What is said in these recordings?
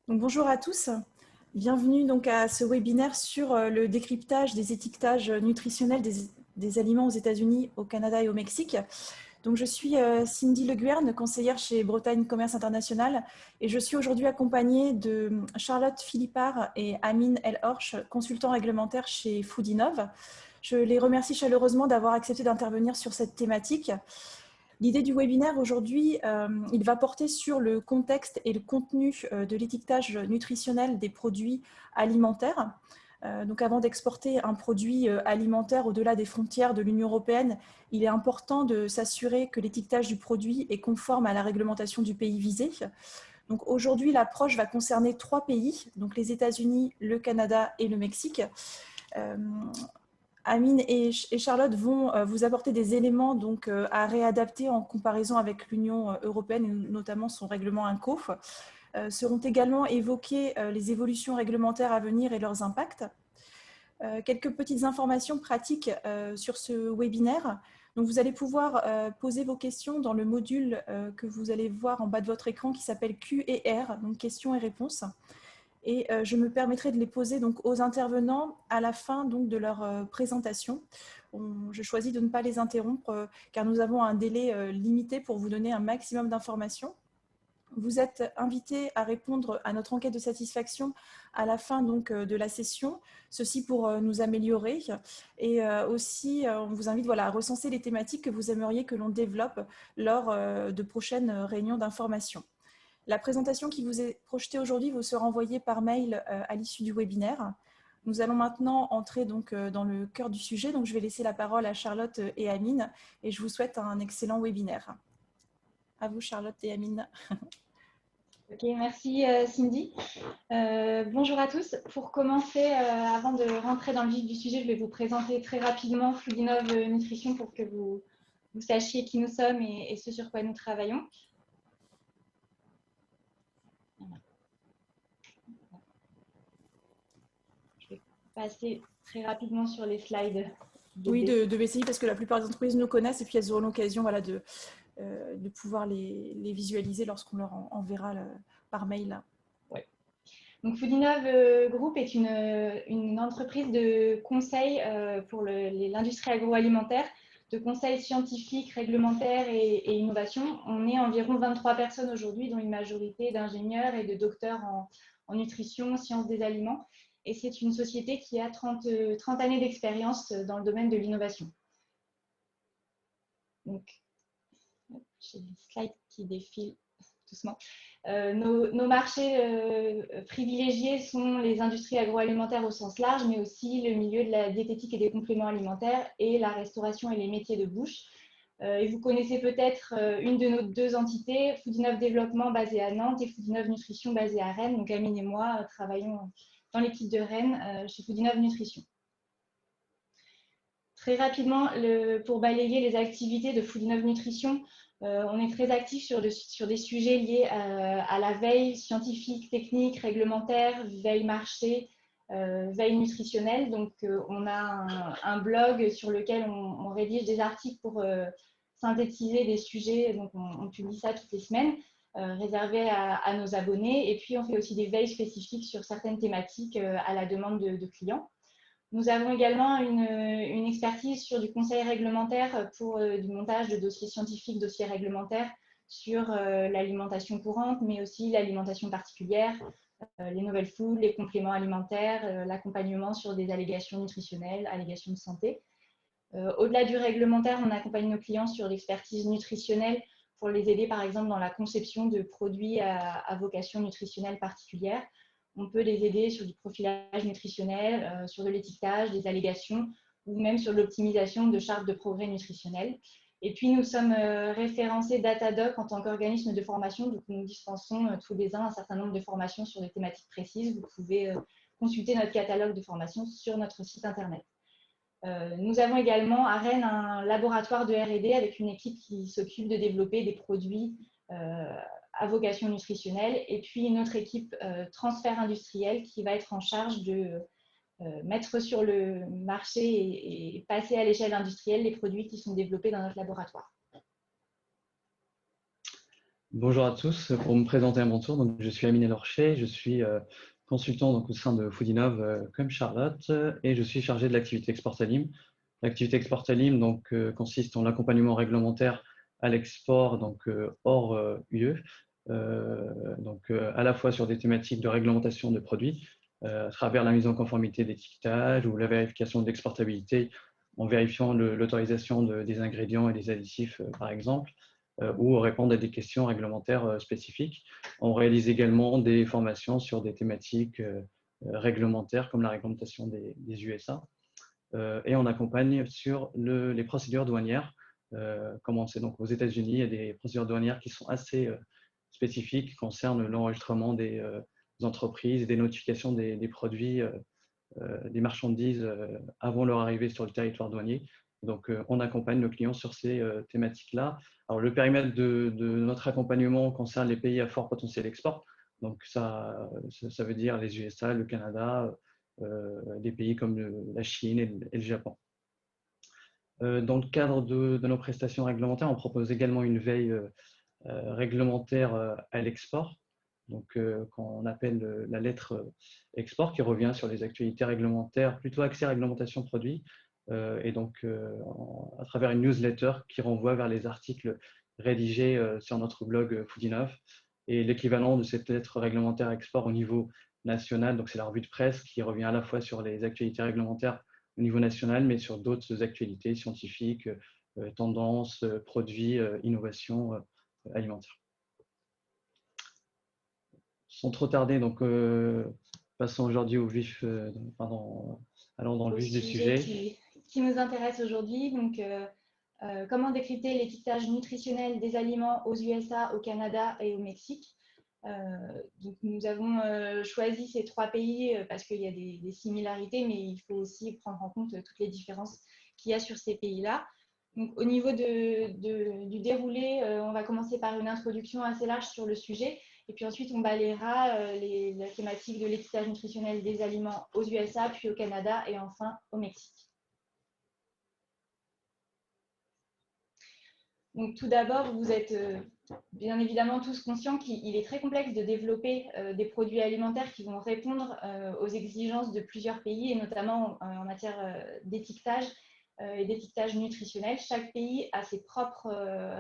Donc, bonjour à tous, bienvenue donc à ce webinaire sur le décryptage des étiquetages nutritionnels des aliments aux États-Unis, au Canada et au Mexique. Donc, je suis Cindy Le Guerne, conseillère chez Bretagne Commerce International, et je suis aujourd'hui accompagnée de Charlotte Philippard et Amine El Horch, consultants réglementaires chez Foodinov. Je les remercie chaleureusement d'avoir accepté d'intervenir sur cette thématique. L'idée du webinaire aujourd'hui, il va porter sur le contexte et le contenu de l'étiquetage nutritionnel des produits alimentaires. Donc avant d'exporter un produit alimentaire au-delà des frontières de l'Union européenne, il est important de s'assurer que l'étiquetage du produit est conforme à la réglementation du pays visé. Donc aujourd'hui, l'approche va concerner 3 pays, donc les États-Unis, le Canada et le Mexique. Amine et Charlotte vont vous apporter des éléments donc, à réadapter en comparaison avec l'Union européenne, notamment son règlement INCO. Seront également évoquées les évolutions réglementaires à venir et leurs impacts. Quelques petites informations pratiques sur ce webinaire. Donc, vous allez pouvoir poser vos questions dans le module que vous allez voir en bas de votre écran qui s'appelle Q&R, donc questions et réponses. Et je me permettrai de les poser donc aux intervenants à la fin donc de leur présentation. Je choisis de ne pas les interrompre car nous avons un délai limité pour vous donner un maximum d'informations. Vous êtes invités à répondre à notre enquête de satisfaction à la fin donc, de la session, ceci pour nous améliorer. Et aussi, on vous invite à recenser les thématiques que vous aimeriez que l'on développe lors de prochaines réunions d'information. La présentation qui vous est projetée aujourd'hui vous sera envoyée par mail à l'issue du webinaire. Nous allons maintenant entrer donc dans le cœur du sujet. Donc, je vais laisser la parole à Charlotte et Amine et je vous souhaite un excellent webinaire. À vous, Charlotte et Amine. Ok, merci Cindy. Bonjour à tous. Pour commencer, avant de rentrer dans le vif du sujet, je vais vous présenter très rapidement Foodinov Nutrition pour que vous sachiez qui nous sommes et ce sur quoi nous travaillons. Je vais passer très rapidement sur les slides. Oui, de BCI, parce que la plupart des entreprises nous connaissent et puis elles auront l'occasion de pouvoir les visualiser lorsqu'on leur enverra par mail. Ouais. Donc Foodinov Group est une entreprise de conseil pour l'industrie agroalimentaire, de conseil scientifique, réglementaire et innovation. On est environ 23 personnes aujourd'hui, dont une majorité d'ingénieurs et de docteurs en nutrition, sciences des aliments. Et c'est une société qui a 30 années d'expérience dans le domaine de l'innovation. Donc, j'ai les slides qui défilent doucement. Nos marchés privilégiés sont les industries agroalimentaires au sens large, mais aussi le milieu de la diététique et des compléments alimentaires et la restauration et les métiers de bouche. Et vous connaissez peut-être une de nos deux entités, Foodinov Développement basé à Nantes et Foodinov Nutrition basé à Rennes. Donc Amine et moi travaillons dans l'équipe de Rennes chez Foodinov Nutrition. Très rapidement, pour balayer les activités de Foodinov Nutrition, on est très actif sur des sujets liés à la veille scientifique, technique, réglementaire, veille marché, veille nutritionnelle. Donc, on a un blog sur lequel on rédige des articles pour synthétiser des sujets. Donc, on publie ça toutes les semaines, réservé à nos abonnés. Et puis, on fait aussi des veilles spécifiques sur certaines thématiques à la demande de clients. Nous avons également une expertise sur du conseil réglementaire pour du montage de dossiers scientifiques, dossiers réglementaires sur l'alimentation courante, mais aussi l'alimentation particulière, les novel foods, les compléments alimentaires, l'accompagnement sur des allégations nutritionnelles, allégations de santé. Au-delà du réglementaire, on accompagne nos clients sur l'expertise nutritionnelle pour les aider, par exemple, dans la conception de produits à vocation nutritionnelle particulière. On peut les aider sur du profilage nutritionnel, sur de l'étiquetage, des allégations ou même sur l'optimisation de chartes de progrès nutritionnel. Et puis, nous sommes référencés Datadoc en tant qu'organisme de formation. Donc, nous dispensons tous les ans un certain nombre de formations sur des thématiques précises. Vous pouvez consulter notre catalogue de formations sur notre site internet. Nous avons également à Rennes un laboratoire de R&D avec une équipe qui s'occupe de développer des produits à vocation nutritionnelle et puis une autre équipe transfert industriel qui va être en charge de mettre sur le marché et passer à l'échelle industrielle les produits qui sont développés dans notre laboratoire. Bonjour à tous. Pour me présenter à mon tour, donc, je suis Amine Elorché, je suis consultant donc, au sein de Foodinov comme Charlotte et je suis chargé de l'activité Export Alim. L'activité Export Alim donc, consiste en l'accompagnement réglementaire à l'export donc, hors UE, à la fois sur des thématiques de réglementation de produits à travers la mise en conformité d'étiquetage ou la vérification de l'exportabilité en vérifiant l'autorisation des ingrédients et des additifs par exemple ou répondre à des questions réglementaires spécifiques. On réalise également des formations sur des thématiques réglementaires comme la réglementation des USA. Et on accompagne sur les procédures douanières. Comme on sait donc aux États-Unis, il y a des procédures douanières qui sont assez spécifiques, qui concernent l'enregistrement des entreprises et des notifications des produits, des marchandises avant leur arrivée sur le territoire douanier. Donc, on accompagne nos clients sur ces thématiques-là. Alors, le périmètre de notre accompagnement concerne les pays à fort potentiel export. Donc, ça veut dire les USA, le Canada, des pays comme la Chine et le Japon. Dans le cadre de nos prestations réglementaires, on propose également une veille réglementaire à l'export. Donc, qu'on appelle la lettre export, qui revient sur les actualités réglementaires, plutôt axée réglementation produit, et donc à travers une newsletter qui renvoie vers les articles rédigés sur notre blog Foodinov. Et l'équivalent de cette lettre réglementaire export au niveau national, donc c'est la revue de presse qui revient à la fois sur les actualités réglementaires au niveau national, mais sur d'autres actualités scientifiques, tendances, produits, innovations alimentaires. Sans trop tarder, donc passons aujourd'hui au vif, allons dans le vif du sujet. Qui nous intéresse aujourd'hui. Donc, comment décrypter l'étiquetage nutritionnel des aliments aux USA, au Canada et au Mexique. Donc, nous avons choisi ces 3 pays parce qu'il y a des similarités, mais il faut aussi prendre en compte toutes les différences qu'il y a sur ces pays-là. Donc, au niveau du déroulé, on va commencer par une introduction assez large sur le sujet. Et puis ensuite, on balayera la thématique de l'étiquetage nutritionnel des aliments aux USA, puis au Canada et enfin au Mexique. Donc, tout d'abord, vous êtes bien évidemment tous conscients qu'il est très complexe de développer des produits alimentaires qui vont répondre aux exigences de plusieurs pays, et notamment en matière d'étiquetage et d'étiquetage nutritionnel. Chaque pays a ses propres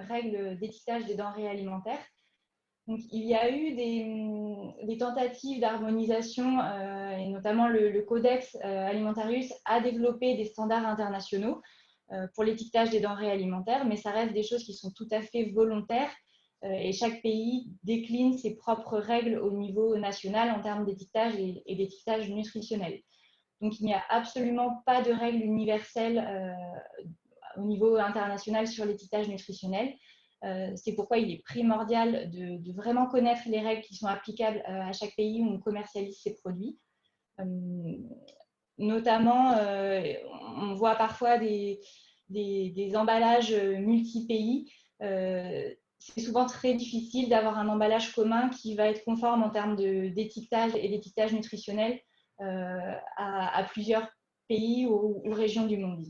règles d'étiquetage des denrées alimentaires. Donc, il y a eu des tentatives d'harmonisation, et notamment le Codex Alimentarius a développé des standards internationaux pour l'étiquetage des denrées alimentaires, mais ça reste des choses qui sont tout à fait volontaires et chaque pays décline ses propres règles au niveau national en termes d'étiquetage et d'étiquetage nutritionnel. Donc, il n'y a absolument pas de règles universelles au niveau international sur l'étiquetage nutritionnel. C'est pourquoi il est primordial de vraiment connaître les règles qui sont applicables à chaque pays où on commercialise ces produits. Notamment, on voit parfois des emballages multi-pays. C'est souvent très difficile d'avoir un emballage commun qui va être conforme en termes d'étiquetage et d'étiquetage nutritionnel à plusieurs pays ou régions du monde.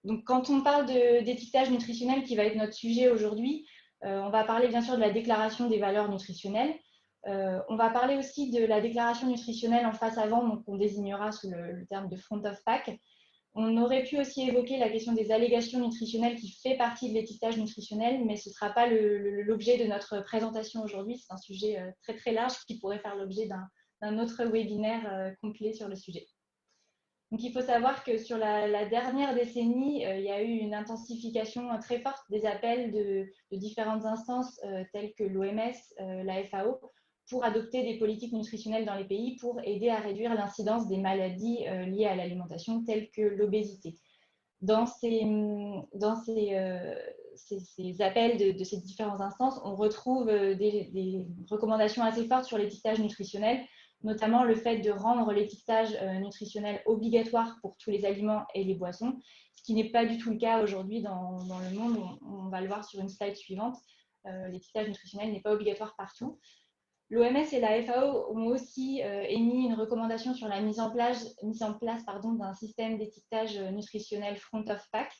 Donc, quand on parle d'étiquetage nutritionnel, qui va être notre sujet aujourd'hui, on va parler bien sûr de la déclaration des valeurs nutritionnelles. On va parler aussi de la déclaration nutritionnelle en face avant, donc on désignera sous le terme de front of pack. On aurait pu aussi évoquer la question des allégations nutritionnelles qui fait partie de l'étiquetage nutritionnel, mais ce ne sera pas l'objet de notre présentation aujourd'hui. C'est un sujet très très large qui pourrait faire l'objet d'un autre webinaire complet sur le sujet. Donc, il faut savoir que sur la dernière décennie, il y a eu une intensification très forte des appels de différentes instances telles que l'OMS, la FAO, pour adopter des politiques nutritionnelles dans les pays pour aider à réduire l'incidence des maladies liées à l'alimentation telles que l'obésité. Dans ces appels de ces différentes instances, on retrouve des recommandations assez fortes sur l'étiquetage nutritionnel, notamment le fait de rendre l'étiquetage nutritionnel obligatoire pour tous les aliments et les boissons, ce qui n'est pas du tout le cas aujourd'hui dans le monde. On va le voir sur une slide suivante. L'étiquetage nutritionnel n'est pas obligatoire partout. L'OMS et la FAO ont aussi émis une recommandation sur la mise en place d'un système d'étiquetage nutritionnel front of pack,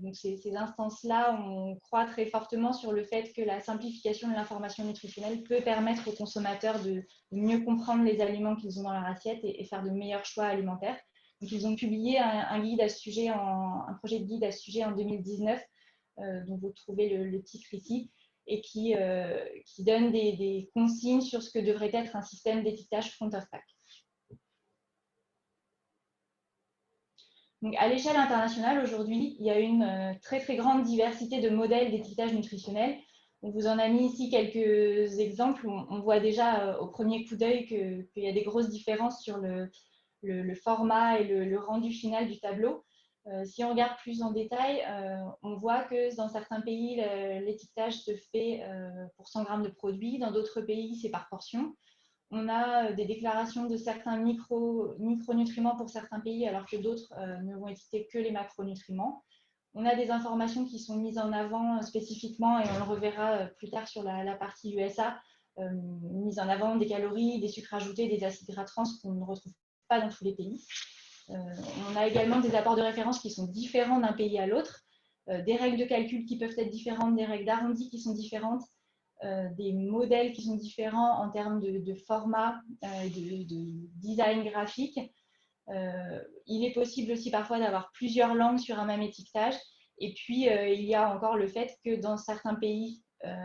Donc ces instances-là, on croit très fortement sur le fait que la simplification de l'information nutritionnelle peut permettre aux consommateurs de mieux comprendre les aliments qu'ils ont dans leur assiette et faire de meilleurs choix alimentaires. Donc, ils ont publié un guide à ce sujet, un projet de guide à ce sujet en 2019, dont vous trouvez le titre ici, et qui donne des consignes sur ce que devrait être un système d'étiquetage front of pack. Donc, à l'échelle internationale, aujourd'hui, il y a une très, très grande diversité de modèles d'étiquetage nutritionnel. On vous en a mis ici quelques exemples. On voit déjà au premier coup d'œil qu'il y a des grosses différences sur le format et le rendu final du tableau. Si on regarde plus en détail, on voit que dans certains pays, l'étiquetage se fait pour 100 grammes de produit. Dans d'autres pays, c'est par portion. On a des déclarations de certains micronutriments pour certains pays, alors que d'autres ne vont étiqueter que les macronutriments. On a des informations qui sont mises en avant spécifiquement, et on le reverra plus tard sur la partie USA, mise en avant des calories, des sucres ajoutés, des acides gras trans qu'on ne retrouve pas dans tous les pays. On a également des apports de référence qui sont différents d'un pays à l'autre, des règles de calcul qui peuvent être différentes, des règles d'arrondi qui sont différentes, des modèles qui sont différents en termes de format, de design graphique. Il est possible aussi parfois d'avoir plusieurs langues sur un même étiquetage. Et puis, il y a encore le fait que dans certains pays,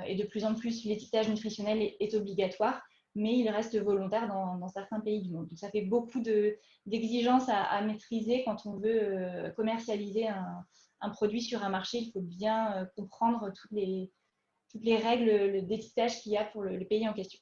et de plus en plus, l'étiquetage nutritionnel est obligatoire, mais il reste volontaire dans certains pays du monde. Donc, ça fait beaucoup d'exigences à maîtriser quand on veut commercialiser un produit sur un marché. Il faut bien comprendre toutes les règles d'étiquetage qu'il y a pour le pays en question.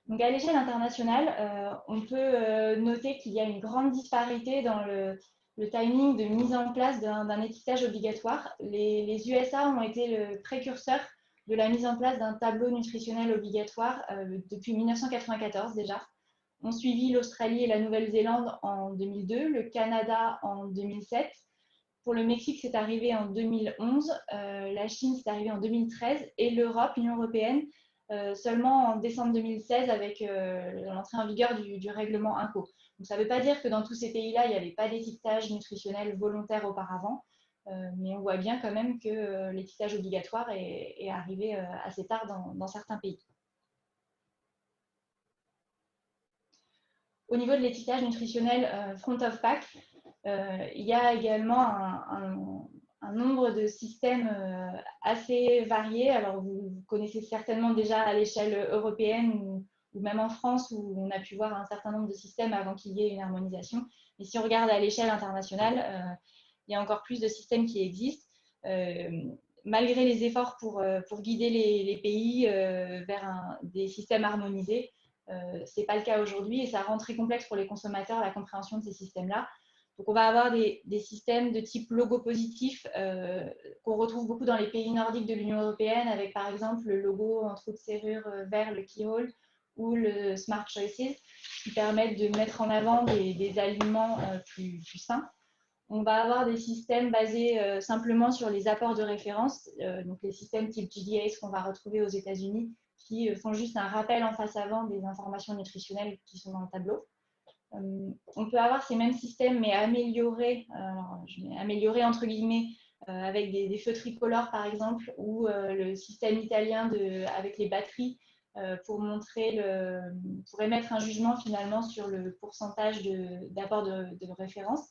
Donc, à l'échelle internationale, on peut noter qu'il y a une grande disparité dans le timing de mise en place d'un étiquetage obligatoire. Les USA ont été le précurseur de la mise en place d'un tableau nutritionnel obligatoire depuis 1994 déjà. On suivi l'Australie et la Nouvelle-Zélande en 2002, le Canada en 2007. Pour le Mexique, c'est arrivé en 2011, la Chine, c'est arrivé en 2013, et l'Europe, l'Union européenne, seulement en décembre 2016 avec l'entrée en vigueur du règlement INCO. Donc, ça ne veut pas dire que dans tous ces pays-là, il n'y avait pas d'étiquetage nutritionnel volontaire auparavant, mais on voit bien quand même que l'étiquetage obligatoire est arrivé assez tard dans certains pays. Au niveau de l'étiquetage nutritionnel front of pack, il y a également un nombre de systèmes assez variés. Alors, vous connaissez certainement déjà à l'échelle européenne ou même en France, où on a pu voir un certain nombre de systèmes avant qu'il y ait une harmonisation. Mais si on regarde à l'échelle internationale, il y a encore plus de systèmes qui existent. Malgré les efforts pour guider les pays vers des systèmes harmonisés, ce n'est pas le cas aujourd'hui, et ça rend très complexe pour les consommateurs la compréhension de ces systèmes-là. Donc, on va avoir des systèmes de type logo positif qu'on retrouve beaucoup dans les pays nordiques de l'Union européenne, avec par exemple le logo en trou de serrure vert, le keyhole, ou le Smart Choices, qui permettent de mettre en avant des aliments plus sains. On va avoir des systèmes basés simplement sur les apports de référence, donc les systèmes type GDAs qu'on va retrouver aux États-Unis, qui font juste un rappel en face avant des informations nutritionnelles qui sont dans le tableau. On peut avoir ces mêmes systèmes, mais améliorés, je mets améliorés entre guillemets, avec des feux tricolores par exemple, ou le système italien avec les batteries pour émettre un jugement finalement sur le pourcentage d'apport de référence.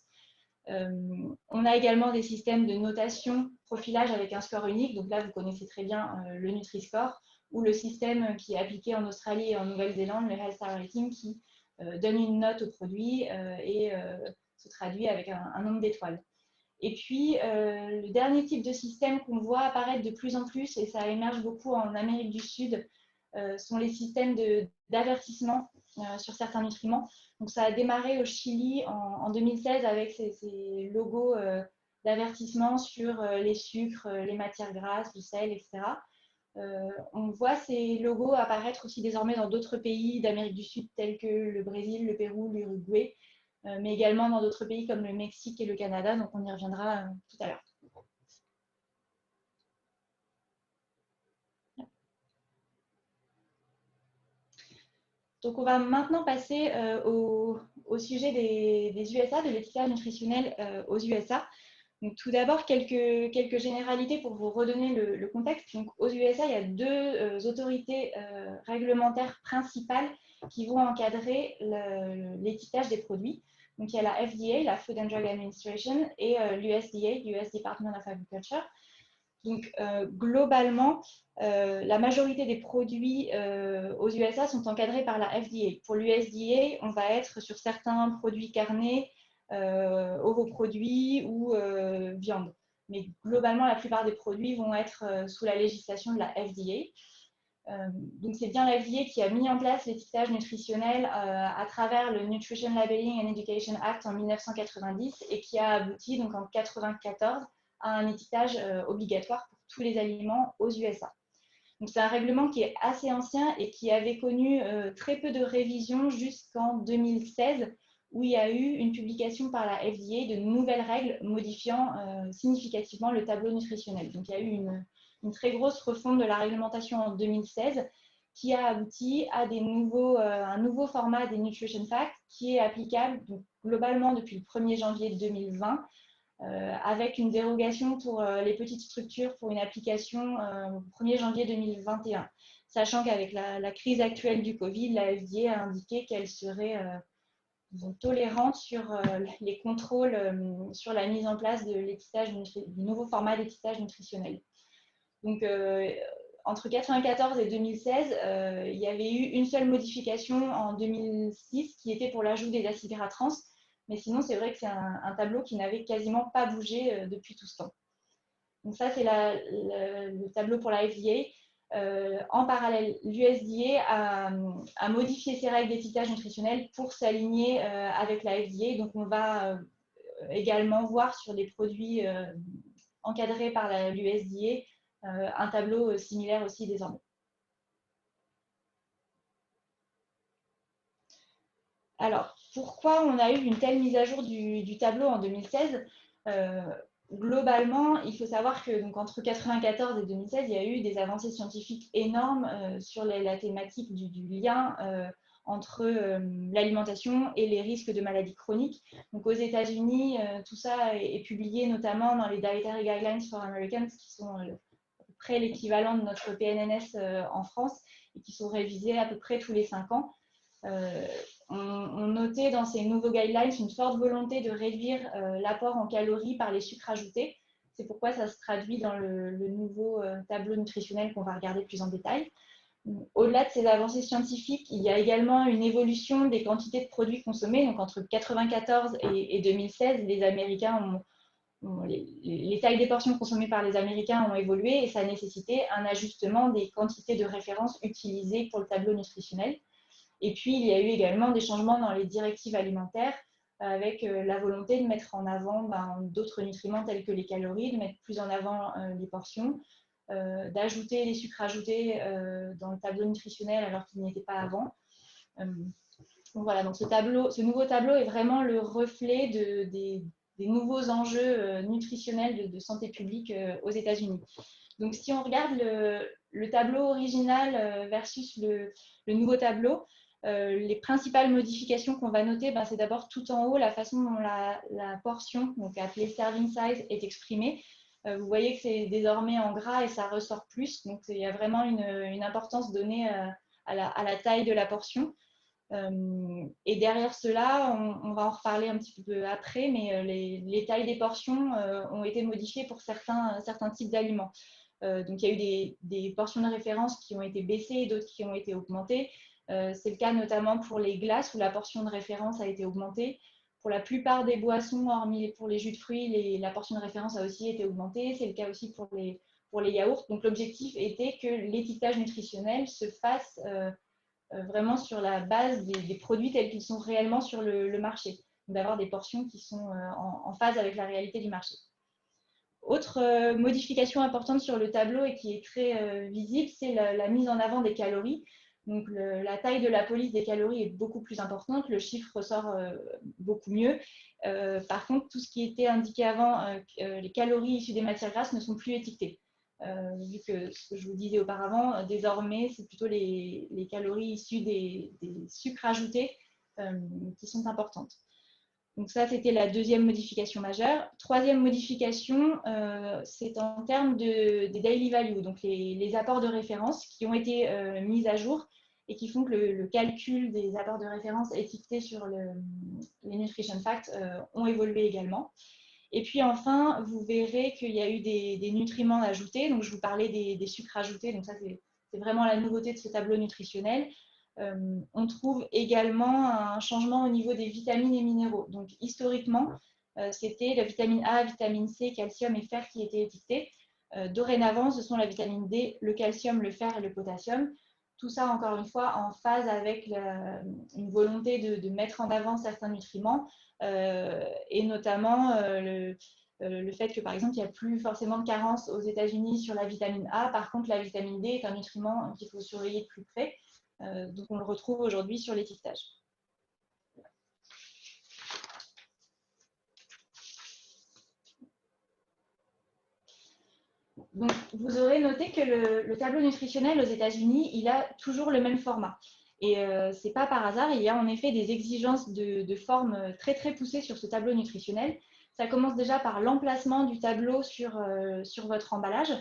On a également des systèmes de notation profilage avec un score unique. Donc là, vous connaissez très bien le Nutri-Score, ou le système qui est appliqué en Australie et en Nouvelle-Zélande, le Health Star Rating, qui donne une note au produit et se traduit avec un nombre d'étoiles. Et puis, le dernier type de système qu'on voit apparaître de plus en plus, et ça émerge beaucoup en Amérique du Sud, sont les systèmes d'avertissement sur certains nutriments. Donc, ça a démarré au Chili en 2016 avec ces logos d'avertissement sur les sucres, les matières grasses, le sel, etc. On voit ces logos apparaître aussi désormais dans d'autres pays d'Amérique du Sud tels que le Brésil, le Pérou, l'Uruguay, mais également dans d'autres pays comme le Mexique et le Canada. Donc, on y reviendra tout à l'heure. Donc, on va maintenant passer aux au sujet des USA, de l'étiquetage nutritionnel aux USA. Donc, tout d'abord, quelques généralités pour vous redonner le contexte. Donc, aux USA, il y a deux autorités réglementaires principales qui vont encadrer l'étiquetage des produits. Donc, il y a la FDA, la Food and Drug Administration, et l'USDA, l'US Department of Agriculture. Donc, globalement, la majorité des produits aux USA sont encadrés par la FDA. Pour l'USDA, on va être sur certains produits carnés, ovoproduits ou viande. Mais globalement, la plupart des produits vont être sous la législation de la FDA. Donc, c'est bien la FDA qui a mis en place l'étiquetage nutritionnel à travers le Nutrition Labeling and Education Act en 1990 et qui a abouti donc, en 1994 à un étiquetage obligatoire pour tous les aliments aux USA. Donc, c'est un règlement qui est assez ancien et qui avait connu très peu de révisions jusqu'en 2016 où il y a eu une publication par la FDA de nouvelles règles modifiant significativement le tableau nutritionnel. Donc, il y a eu une très grosse refonte de la réglementation en 2016 qui a abouti à un nouveau format des Nutrition Facts qui est applicable donc, globalement depuis le 1er janvier 2020 avec une dérogation pour les petites structures pour une application au 1er janvier 2021. Sachant qu'avec la crise actuelle du Covid, la FDA a indiqué qu'elle serait tolérante sur les contrôles sur la mise en place de du nouveau format d'étiquetage nutritionnel. Donc, entre 1994 et 2016, il y avait eu une seule modification en 2006 qui était pour l'ajout des acides gras trans. Mais sinon, c'est vrai que c'est un tableau qui n'avait quasiment pas bougé depuis tout ce temps. Donc ça, c'est le tableau pour la FDA. En parallèle, l'USDA a modifié ses règles d'étiquetage nutritionnel pour s'aligner avec la FDA. Donc, on va également voir sur les produits encadrés par l'USDA un tableau similaire aussi désormais. Alors, pourquoi on a eu une telle mise à jour du tableau en 2016 Globalement, il faut savoir que donc, entre 1994 et 2016, il y a eu des avancées scientifiques énormes sur la thématique du lien entre l'alimentation et les risques de maladies chroniques. Donc, aux États-Unis, tout ça est publié notamment dans les Dietary Guidelines for Americans, qui sont à peu près l'équivalent de notre PNNS en France et qui sont révisés à peu près tous les 5 ans. On notait dans ces nouveaux guidelines une forte volonté de réduire l'apport en calories par les sucres ajoutés. C'est pourquoi ça se traduit dans le nouveau tableau nutritionnel qu'on va regarder plus en détail. Au-delà de ces avancées scientifiques, il y a également une évolution des quantités de produits consommés. Donc, entre 1994 et 2016, les Américains les tailles des portions consommées par les Américains ont évolué et ça a nécessité un ajustement des quantités de référence utilisées pour le tableau nutritionnel. Et puis, il y a eu également des changements dans les directives alimentaires avec la volonté de mettre en avant d'autres nutriments tels que les calories, de mettre plus en avant les portions, d'ajouter les sucres ajoutés dans le tableau nutritionnel alors qu'il n'y était pas avant. Donc voilà, donc ce nouveau tableau est vraiment le reflet des nouveaux enjeux nutritionnels de santé publique aux États-Unis. Donc si on regarde le tableau original versus le nouveau tableau, les principales modifications qu'on va noter, c'est d'abord tout en haut la façon dont la portion, donc appelée serving size, est exprimée. Vous voyez que c'est désormais en gras et ça ressort plus. Donc il y a vraiment une importance donnée à la taille de la portion. Et derrière cela, on va en reparler un petit peu après, mais les tailles des portions ont été modifiées pour certains types d'aliments. Donc il y a eu des portions de référence qui ont été baissées et d'autres qui ont été augmentées. C'est le cas notamment pour les glaces où la portion de référence a été augmentée. Pour la plupart des boissons, hormis pour les jus de fruits, la portion de référence a aussi été augmentée. C'est le cas aussi pour les yaourts. Donc l'objectif était que l'étiquetage nutritionnel se fasse vraiment sur la base des produits tels qu'ils sont réellement sur le marché. D'avoir des portions qui sont en phase avec la réalité du marché. Autre modification importante sur le tableau et qui est très visible, c'est la mise en avant des calories. Donc, la taille de la police des calories est beaucoup plus importante, le chiffre ressort beaucoup mieux. Par contre, tout ce qui était indiqué avant, les calories issues des matières grasses ne sont plus étiquetées. Vu que ce que je vous disais auparavant, désormais, c'est plutôt les calories issues des sucres ajoutés qui sont importantes. Donc ça, c'était la deuxième modification majeure. Troisième modification, c'est en termes des daily values, donc les apports de référence qui ont été mis à jour et qui font que le calcul des apports de référence étiquetés sur les nutrition facts ont évolué également. Et puis enfin, vous verrez qu'il y a eu des nutriments ajoutés. Donc je vous parlais des sucres ajoutés, donc ça c'est vraiment la nouveauté de ce tableau nutritionnel. On trouve également un changement au niveau des vitamines et minéraux. Donc historiquement, c'était la vitamine A, vitamine C, calcium et fer qui étaient étiquetés. Dorénavant, ce sont la vitamine D, le calcium, le fer et le potassium. Tout ça, encore une fois, en phase avec une volonté de mettre en avant certains nutriments et notamment le fait que, par exemple, il n'y a plus forcément de carence aux États-Unis sur la vitamine A. Par contre, la vitamine D est un nutriment qu'il faut surveiller de plus près. Donc, on le retrouve aujourd'hui sur l'étiquetage. Donc, vous aurez noté que le tableau nutritionnel aux États-Unis, il a toujours le même format. Et ce n'est pas par hasard, il y a en effet des exigences de forme très très poussées sur ce tableau nutritionnel. Ça commence déjà par l'emplacement du tableau sur votre emballage.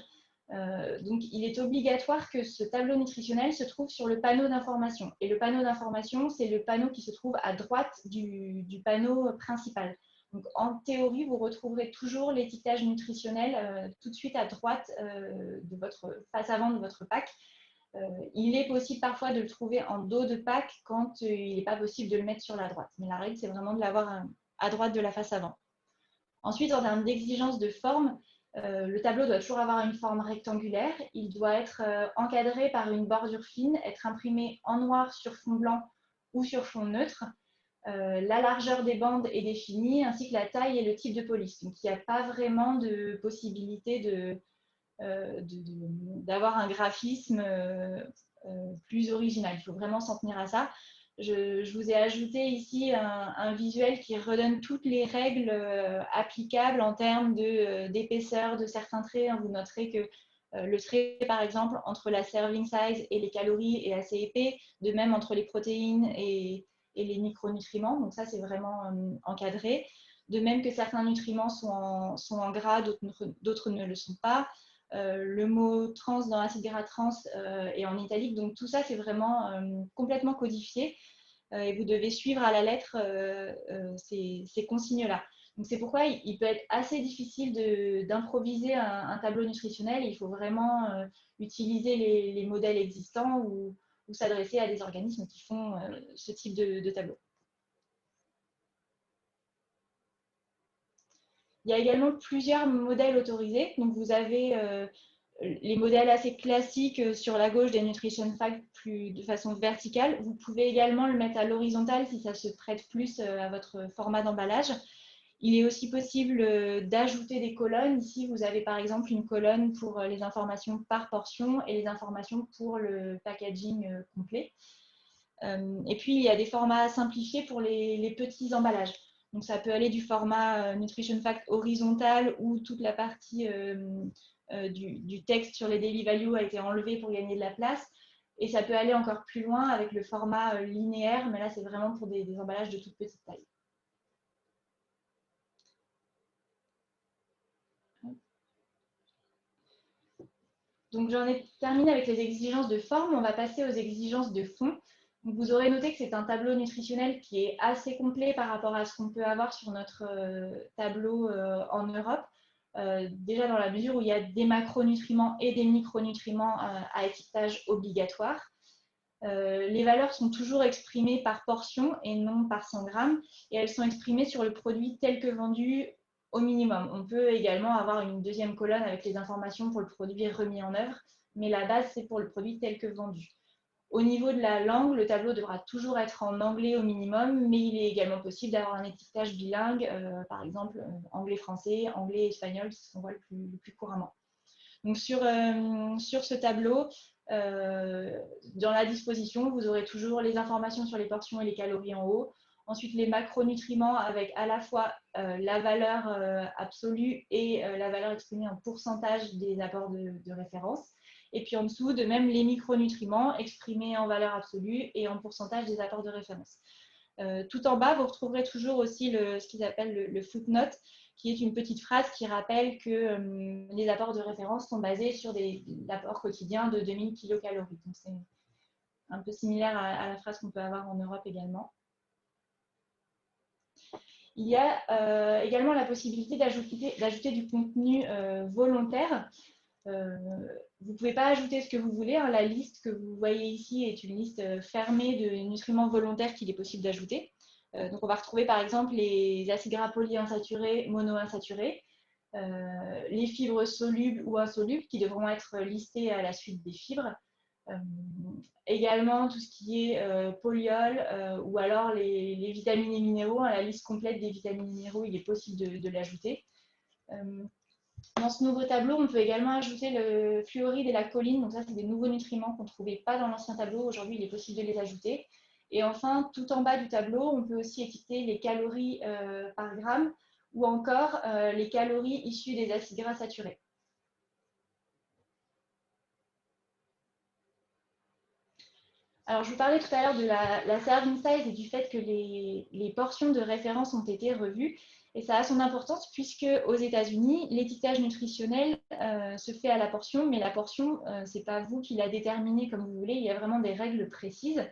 Donc, il est obligatoire que ce tableau nutritionnel se trouve sur le panneau d'information. Et le panneau d'information, c'est le panneau qui se trouve à droite du panneau principal. Donc, en théorie, vous retrouverez toujours l'étiquetage nutritionnel tout de suite à droite de votre face avant de votre pack. Il est possible parfois de le trouver en dos de pack quand il n'est pas possible de le mettre sur la droite. Mais la règle, c'est vraiment de l'avoir à droite de la face avant. Ensuite, en termes d'exigence de forme, le tableau doit toujours avoir une forme rectangulaire. Il doit être encadré par une bordure fine, être imprimé en noir sur fond blanc ou sur fond neutre. La largeur des bandes est définie, ainsi que la taille et le type de police. Donc, il n'y a pas vraiment de possibilité d'avoir un graphisme plus original. Il faut vraiment s'en tenir à ça. Je vous ai ajouté ici un visuel qui redonne toutes les règles applicables en termes d'épaisseur de certains traits. Vous noterez que le trait, par exemple, entre la serving size et les calories est assez épais, de même entre les protéines et les micronutriments. Donc ça, c'est vraiment encadré. De même que certains nutriments sont en gras, d'autres ne le sont pas. Le mot trans dans l'acide gras trans est en italique. Donc tout ça, c'est vraiment complètement codifié. Et vous devez suivre à la lettre ces consignes-là. Donc c'est pourquoi il peut être assez difficile d'improviser un tableau nutritionnel. Il faut vraiment utiliser les modèles existants ou s'adresser à des organismes qui font ce type de tableau. Il y a également plusieurs modèles autorisés. Donc, vous avez les modèles assez classiques sur la gauche des Nutrition Facts de façon verticale. Vous pouvez également le mettre à l'horizontale si ça se prête plus à votre format d'emballage. Il est aussi possible d'ajouter des colonnes. Ici, vous avez par exemple une colonne pour les informations par portion et les informations pour le packaging complet. Et puis, il y a des formats simplifiés pour les petits emballages. Donc, ça peut aller du format Nutrition Fact horizontal où toute la partie du texte sur les daily values a été enlevée pour gagner de la place. Et ça peut aller encore plus loin avec le format linéaire, mais là, c'est vraiment pour des emballages de toute petite taille. Donc, j'en ai terminé avec les exigences de forme. On va passer aux exigences de fond. Donc, vous aurez noté que c'est un tableau nutritionnel qui est assez complet par rapport à ce qu'on peut avoir sur notre tableau en Europe. Déjà dans la mesure où il y a des macronutriments et des micronutriments à étiquetage obligatoire. Les valeurs sont toujours exprimées par portion et non par 100 grammes et elles sont exprimées sur le produit tel que vendu au minimum. On peut également avoir une deuxième colonne avec les informations pour le produit remis en œuvre, mais la base, c'est pour le produit tel que vendu. Au niveau de la langue, le tableau devra toujours être en anglais au minimum, mais il est également possible d'avoir un étiquetage bilingue, par exemple anglais-français, anglais-espagnol, c'est ce qu'on voit le plus couramment. Donc sur ce tableau, dans la disposition, vous aurez toujours les informations sur les portions et les calories en haut. Ensuite, les macronutriments avec à la fois la valeur absolue et la valeur exprimée en pourcentage des apports de référence. Et puis en dessous, de même, les micronutriments exprimés en valeur absolue et en pourcentage des apports de référence. Tout en bas, vous retrouverez toujours aussi ce qu'ils appellent le footnote, qui est une petite phrase qui rappelle que les apports de référence sont basés sur l'apports quotidien de 2000 kilocalories. Donc, c'est un peu similaire à la phrase qu'on peut avoir en Europe également. Il y a également la possibilité d'ajouter du contenu volontaire. Vous ne pouvez pas ajouter ce que vous voulez. Hein. La liste que vous voyez ici est une liste fermée de nutriments volontaires qu'il est possible d'ajouter. Donc, on va retrouver par exemple les acides gras polyinsaturés, monoinsaturés, les fibres solubles ou insolubles qui devront être listées à la suite des fibres. Également tout ce qui est polyol ou alors les vitamines et minéraux. Hein, la liste complète des vitamines et minéraux, il est possible de l'ajouter. Dans ce nouveau tableau, on peut également ajouter le fluoride et la choline. Donc ça, c'est des nouveaux nutriments qu'on ne trouvait pas dans l'ancien tableau. Aujourd'hui, il est possible de les ajouter. Et enfin, tout en bas du tableau, on peut aussi étiqueter les calories par gramme ou encore les calories issues des acides gras saturés. Alors, je vous parlais tout à l'heure de la serving size et du fait que les portions de référence ont été revues. Et ça a son importance puisque aux États-Unis, l'étiquetage nutritionnel se fait à la portion, mais la portion, ce n'est pas vous qui la déterminez comme vous voulez. Il y a vraiment des règles précises.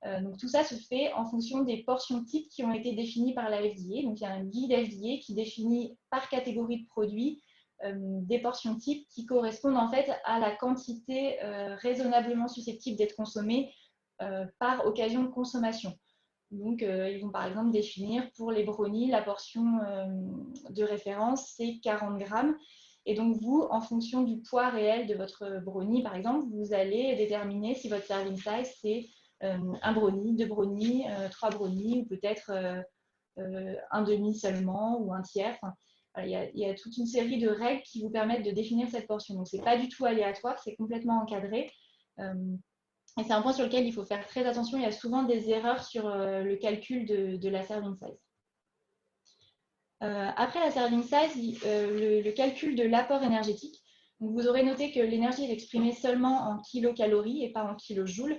Donc, tout ça se fait en fonction des portions types qui ont été définies par la FDA. Donc, il y a un guide FDA qui définit par catégorie de produits des portions types qui correspondent en fait à la quantité raisonnablement susceptible d'être consommée par occasion de consommation. Donc, ils vont par exemple définir pour les brownies, la portion de référence, c'est 40 grammes. Et donc, vous, en fonction du poids réel de votre brownie, par exemple, vous allez déterminer si votre serving size, c'est un brownie, 2 brownies, 3 brownies, ou peut-être un demi seulement, ou un tiers. Enfin, il y a toute une série de règles qui vous permettent de définir cette portion. Donc, ce n'est pas du tout aléatoire, c'est complètement encadré. Et c'est un point sur lequel il faut faire très attention. Il y a souvent des erreurs sur le calcul de la serving size. Après la serving size, le calcul de l'apport énergétique. Donc, vous aurez noté que l'énergie est exprimée seulement en kilocalories et pas en kilojoules.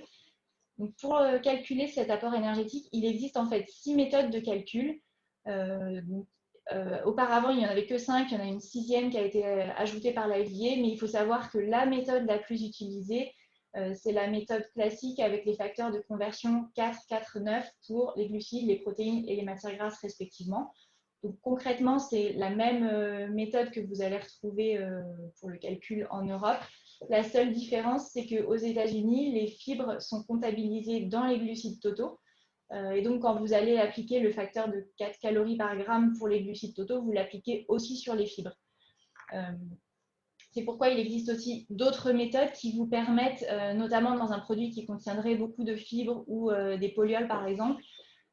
Donc, pour calculer cet apport énergétique, il existe en fait 6 méthodes de calcul. Auparavant, il n'y en avait que 5. Il y en a une 6e qui a été ajoutée par la FDA, mais il faut savoir que la méthode la plus utilisée, c'est la méthode classique avec les facteurs de conversion 4, 4, 9 pour les glucides, les protéines et les matières grasses respectivement. Donc concrètement, c'est la même méthode que vous allez retrouver pour le calcul en Europe. La seule différence, c'est qu'aux États-Unis, les fibres sont comptabilisées dans les glucides totaux. Et donc, quand vous allez appliquer le facteur de 4 calories par gramme pour les glucides totaux, vous l'appliquez aussi sur les fibres. C'est pourquoi il existe aussi d'autres méthodes qui vous permettent, notamment dans un produit qui contiendrait beaucoup de fibres ou des polyols par exemple,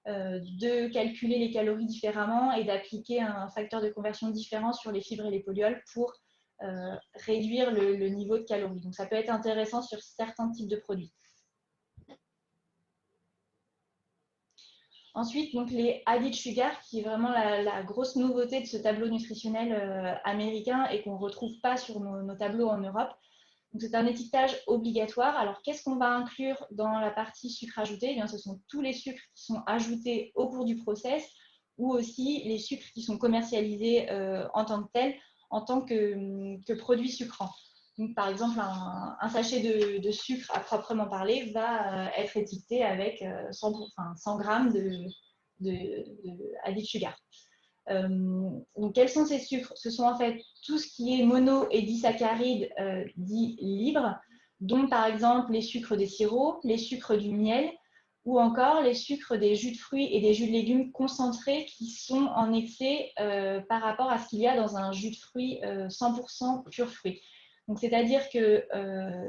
de calculer les calories différemment et d'appliquer un facteur de conversion différent sur les fibres et les polyols pour réduire le niveau de calories. Donc ça peut être intéressant sur certains types de produits. Ensuite, donc les added sugar, qui est vraiment la grosse nouveauté de ce tableau nutritionnel américain et qu'on ne retrouve pas sur nos tableaux en Europe. C'est un étiquetage obligatoire. Alors, qu'est-ce qu'on va inclure dans la partie sucre ajouté? Eh bien, ce sont tous les sucres qui sont ajoutés au cours du process ou aussi les sucres qui sont commercialisés en tant que tels, en tant que produits sucrants. Donc, par exemple, un sachet de sucre à proprement parler va être étiqueté avec 100 grammes de added sugar. Donc, quels sont ces sucres? Ce sont en fait tout ce qui est mono et disaccharides dits libres, dont par exemple les sucres des sirops, les sucres du miel ou encore les sucres des jus de fruits et des jus de légumes concentrés qui sont en excès par rapport à ce qu'il y a dans un jus de fruits 100% pur fruits. Donc, c'est-à-dire que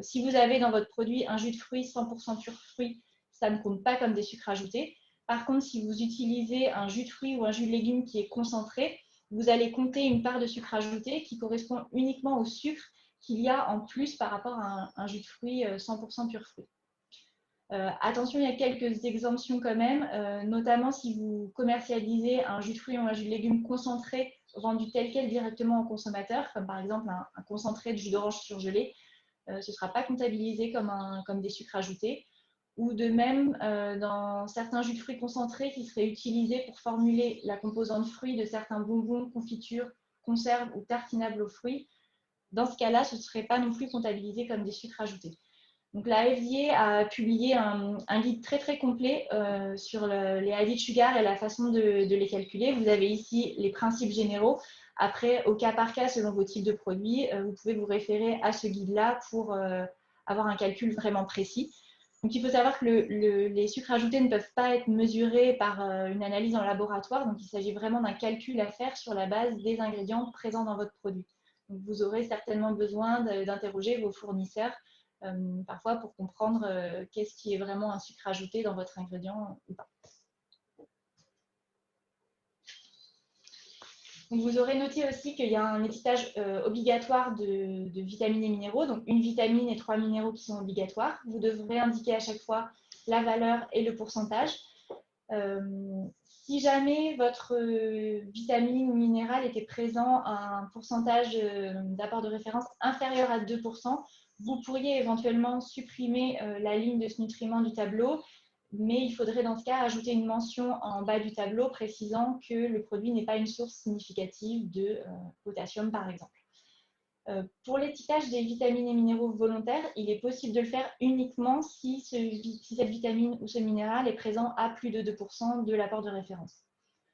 si vous avez dans votre produit un jus de fruits 100% pur fruits, ça ne compte pas comme des sucres ajoutés. Par contre, si vous utilisez un jus de fruits ou un jus de légumes qui est concentré, vous allez compter une part de sucre ajouté qui correspond uniquement au sucre qu'il y a en plus par rapport à un jus de fruits 100% pur fruits. Attention, il y a quelques exemptions quand même, notamment si vous commercialisez un jus de fruits ou un jus de légumes concentré vendu tel quel directement au consommateur, comme par exemple un concentré de jus d'orange surgelé, ce ne sera pas comptabilisé comme des sucres ajoutés. ou de même dans certains jus de fruits concentrés qui seraient utilisés pour formuler la composante fruits de certains bonbons, confitures, conserves ou tartinables aux fruits. Dans ce cas-là, ce ne serait pas non plus comptabilisé comme des sucres ajoutés. Donc, la FDA a publié un guide très très complet sur les added sugar et la façon de les calculer. Vous avez ici les principes généraux. Après, au cas par cas, selon vos types de produits, vous pouvez vous référer à ce guide-là pour avoir un calcul vraiment précis. Donc, il faut savoir que les sucres ajoutés ne peuvent pas être mesurés par une analyse en laboratoire. Donc, il s'agit vraiment d'un calcul à faire sur la base des ingrédients présents dans votre produit. Donc, vous aurez certainement besoin d'interroger vos fournisseurs parfois pour comprendre qu'est-ce qui est vraiment un sucre ajouté dans votre ingrédient ou pas. Donc, vous aurez noté aussi qu'il y a un étiquetage obligatoire de vitamines et minéraux, donc une vitamine et 3 minéraux qui sont obligatoires. Vous devrez indiquer à chaque fois la valeur et le pourcentage. Si jamais votre vitamine ou minéral était présent à un pourcentage d'apport de référence inférieur à 2%, vous pourriez éventuellement supprimer la ligne de ce nutriment du tableau, mais il faudrait dans ce cas ajouter une mention en bas du tableau précisant que le produit n'est pas une source significative de potassium, par exemple. Pour l'étiquetage des vitamines et minéraux volontaires, il est possible de le faire uniquement si cette vitamine ou ce minéral est présent à plus de 2% de l'apport de référence.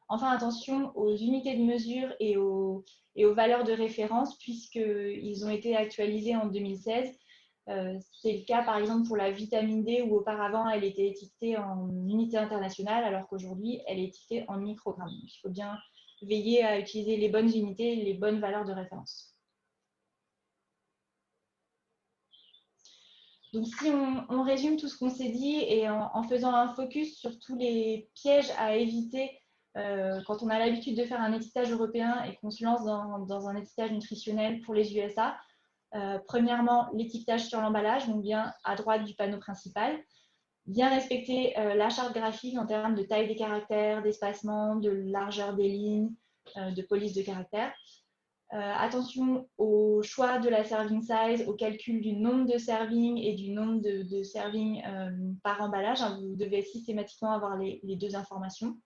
Enfin, attention aux unités de mesure et aux valeurs de référence puisqu'ils ont été actualisés en 2016. C'est le cas par exemple pour la vitamine D où auparavant elle était étiquetée en unité internationale alors qu'aujourd'hui elle est étiquetée en microgrammes. Donc, il faut bien veiller à utiliser les bonnes unités et les bonnes valeurs de référence. Donc, si on résume tout ce qu'on s'est dit et en faisant un focus sur tous les pièges à éviter quand on a l'habitude de faire un étiquetage européen et qu'on se lance dans un étiquetage nutritionnel pour les USA, premièrement, l'étiquetage sur l'emballage, donc bien à droite du panneau principal. Bien respecter la charte graphique en termes de taille des caractères, d'espacement, de largeur des lignes, de police de caractères. Attention au choix de la serving size, au calcul du nombre de servings et du nombre de servings par emballage. Vous devez systématiquement avoir les deux informations.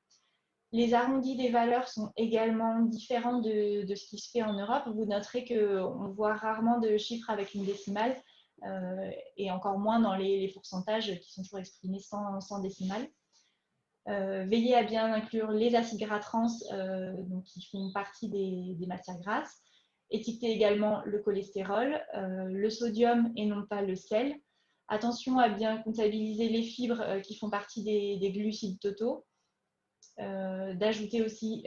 Les arrondis des valeurs sont également différents de ce qui se fait en Europe. Vous noterez qu'on voit rarement de chiffres avec une décimale et encore moins dans les pourcentages qui sont toujours exprimés sans décimale. Veillez à bien inclure les acides gras trans donc qui font partie des matières grasses. Étiquetez également le cholestérol, le sodium et non pas le sel. Attention à bien comptabiliser les fibres qui font partie des glucides totaux. D'ajouter aussi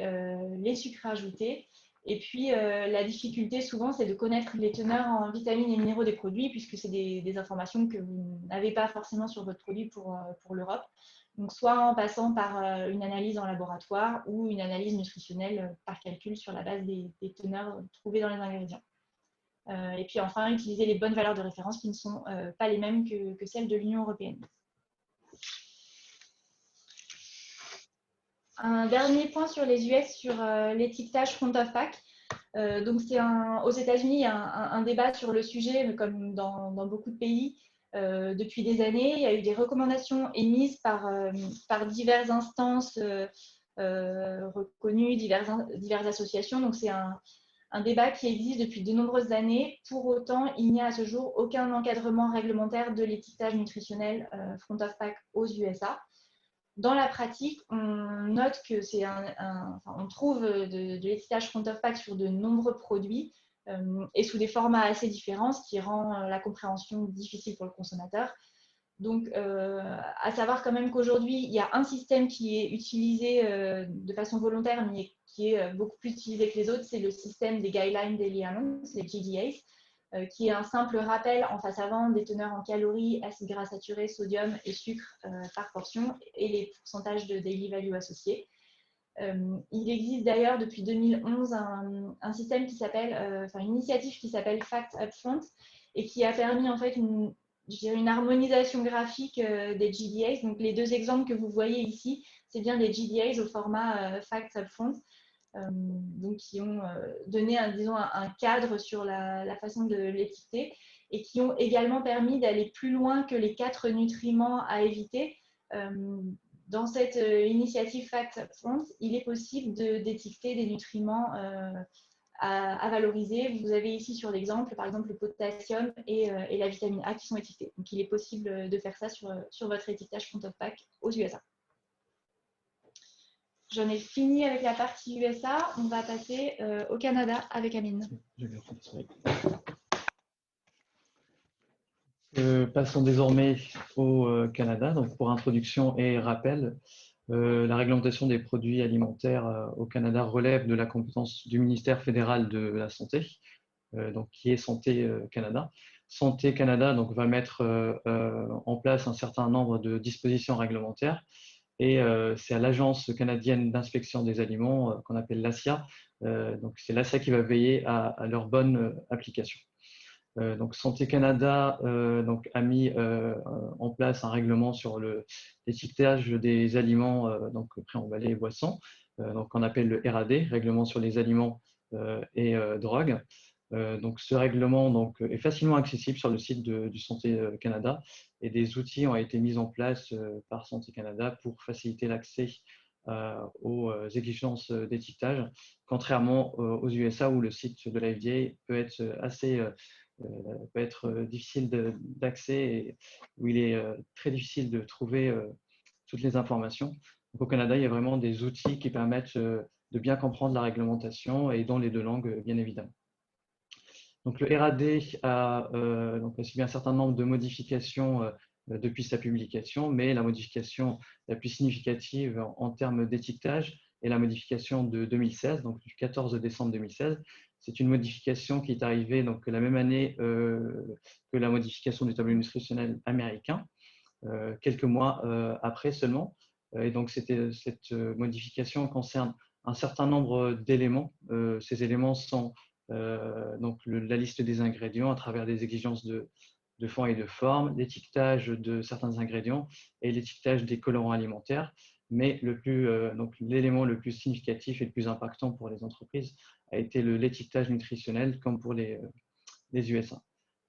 les sucres ajoutés. Et puis, la difficulté souvent, c'est de connaître les teneurs en vitamines et minéraux des produits, puisque c'est des informations que vous n'avez pas forcément sur votre produit pour l'Europe. Donc, soit en passant par une analyse en laboratoire ou une analyse nutritionnelle par calcul sur la base des teneurs trouvées dans les ingrédients. Et puis enfin, utiliser les bonnes valeurs de référence qui ne sont pas les mêmes que celles de l'Union européenne. Un dernier point sur les US, sur l'étiquetage front of pack. Donc, aux États-Unis, il y a un débat sur le sujet, comme dans beaucoup de pays, depuis des années. Il y a eu des recommandations émises par diverses instances reconnues, diverses associations. Donc, c'est un débat qui existe depuis de nombreuses années. Pour autant, il n'y a à ce jour aucun encadrement réglementaire de l'étiquetage nutritionnel front of pack aux USA. Dans la pratique, on note que on trouve de l'étiquetage front of pack sur de nombreux produits et sous des formats assez différents, ce qui rend la compréhension difficile pour le consommateur. Donc, à savoir quand même qu'aujourd'hui, il y a un système qui est utilisé de façon volontaire, mais qui est beaucoup plus utilisé que les autres, c'est le système des Guidelines Daily Allowance, les GDAs, qui est un simple rappel en face avant des teneurs en calories, acides gras saturés, sodium et sucre par portion et les pourcentages de daily value associés. Il existe d'ailleurs depuis 2011 un système qui s'appelle, une initiative qui s'appelle Facts Upfront et qui a permis en fait une harmonisation graphique des GDAs. Donc les deux exemples que vous voyez ici, c'est bien des GDAs au format Facts Upfront. donc qui ont donné disons, un cadre sur la façon de l'étiqueter et qui ont également permis d'aller plus loin que les 4 nutriments à éviter. Dans cette initiative Fact Upfront, il est possible d'étiqueter des nutriments à valoriser. Vous avez ici sur l'exemple, par exemple, le potassium et la vitamine A qui sont étiquetés. Donc, il est possible de faire ça sur votre étiquetage front of pack aux USA. J'en ai fini avec la partie USA. On va passer au Canada avec Amine. Passons désormais au Canada. Donc, pour introduction et rappel, la réglementation des produits alimentaires au Canada relève de la compétence du ministère fédéral de la Santé, donc, qui est Santé Canada. Santé Canada donc, va mettre en place un certain nombre de dispositions réglementaires et c'est à l'Agence canadienne d'inspection des aliments qu'on appelle l'ASIA. Donc, c'est l'ASIA qui va veiller à leur bonne application. Donc Santé Canada donc, a mis en place un règlement sur l'étiquetage des aliments donc préemballés et boissons, donc qu'on appelle le RAD, règlement sur les aliments et drogues. Donc ce règlement donc, est facilement accessible sur le site du Santé Canada et des outils ont été mis en place par Santé Canada pour faciliter l'accès aux exigences d'étiquetage, contrairement aux USA où le site de la FDA peut être assez peut être difficile d'accès et où il est très difficile de trouver toutes les informations. Donc, au Canada, il y a vraiment des outils qui permettent de bien comprendre la réglementation et dans les 2 langues, bien évidemment. Donc, le RAD a donc subi un certain nombre de modifications depuis sa publication, mais la modification la plus significative en termes d'étiquetage est la modification de 2016, donc du 14 décembre 2016. C'est une modification qui est arrivée donc, la même année que la modification du tableau nutritionnel américain, quelques mois après seulement. Et donc, cette modification concerne un certain nombre d'éléments. Ces éléments sont donc la liste des ingrédients à travers des exigences de fond et de forme, l'étiquetage de certains ingrédients et l'étiquetage des colorants alimentaires. Mais l'élément le plus significatif et le plus impactant pour les entreprises a été l'étiquetage nutritionnel, comme pour les USA.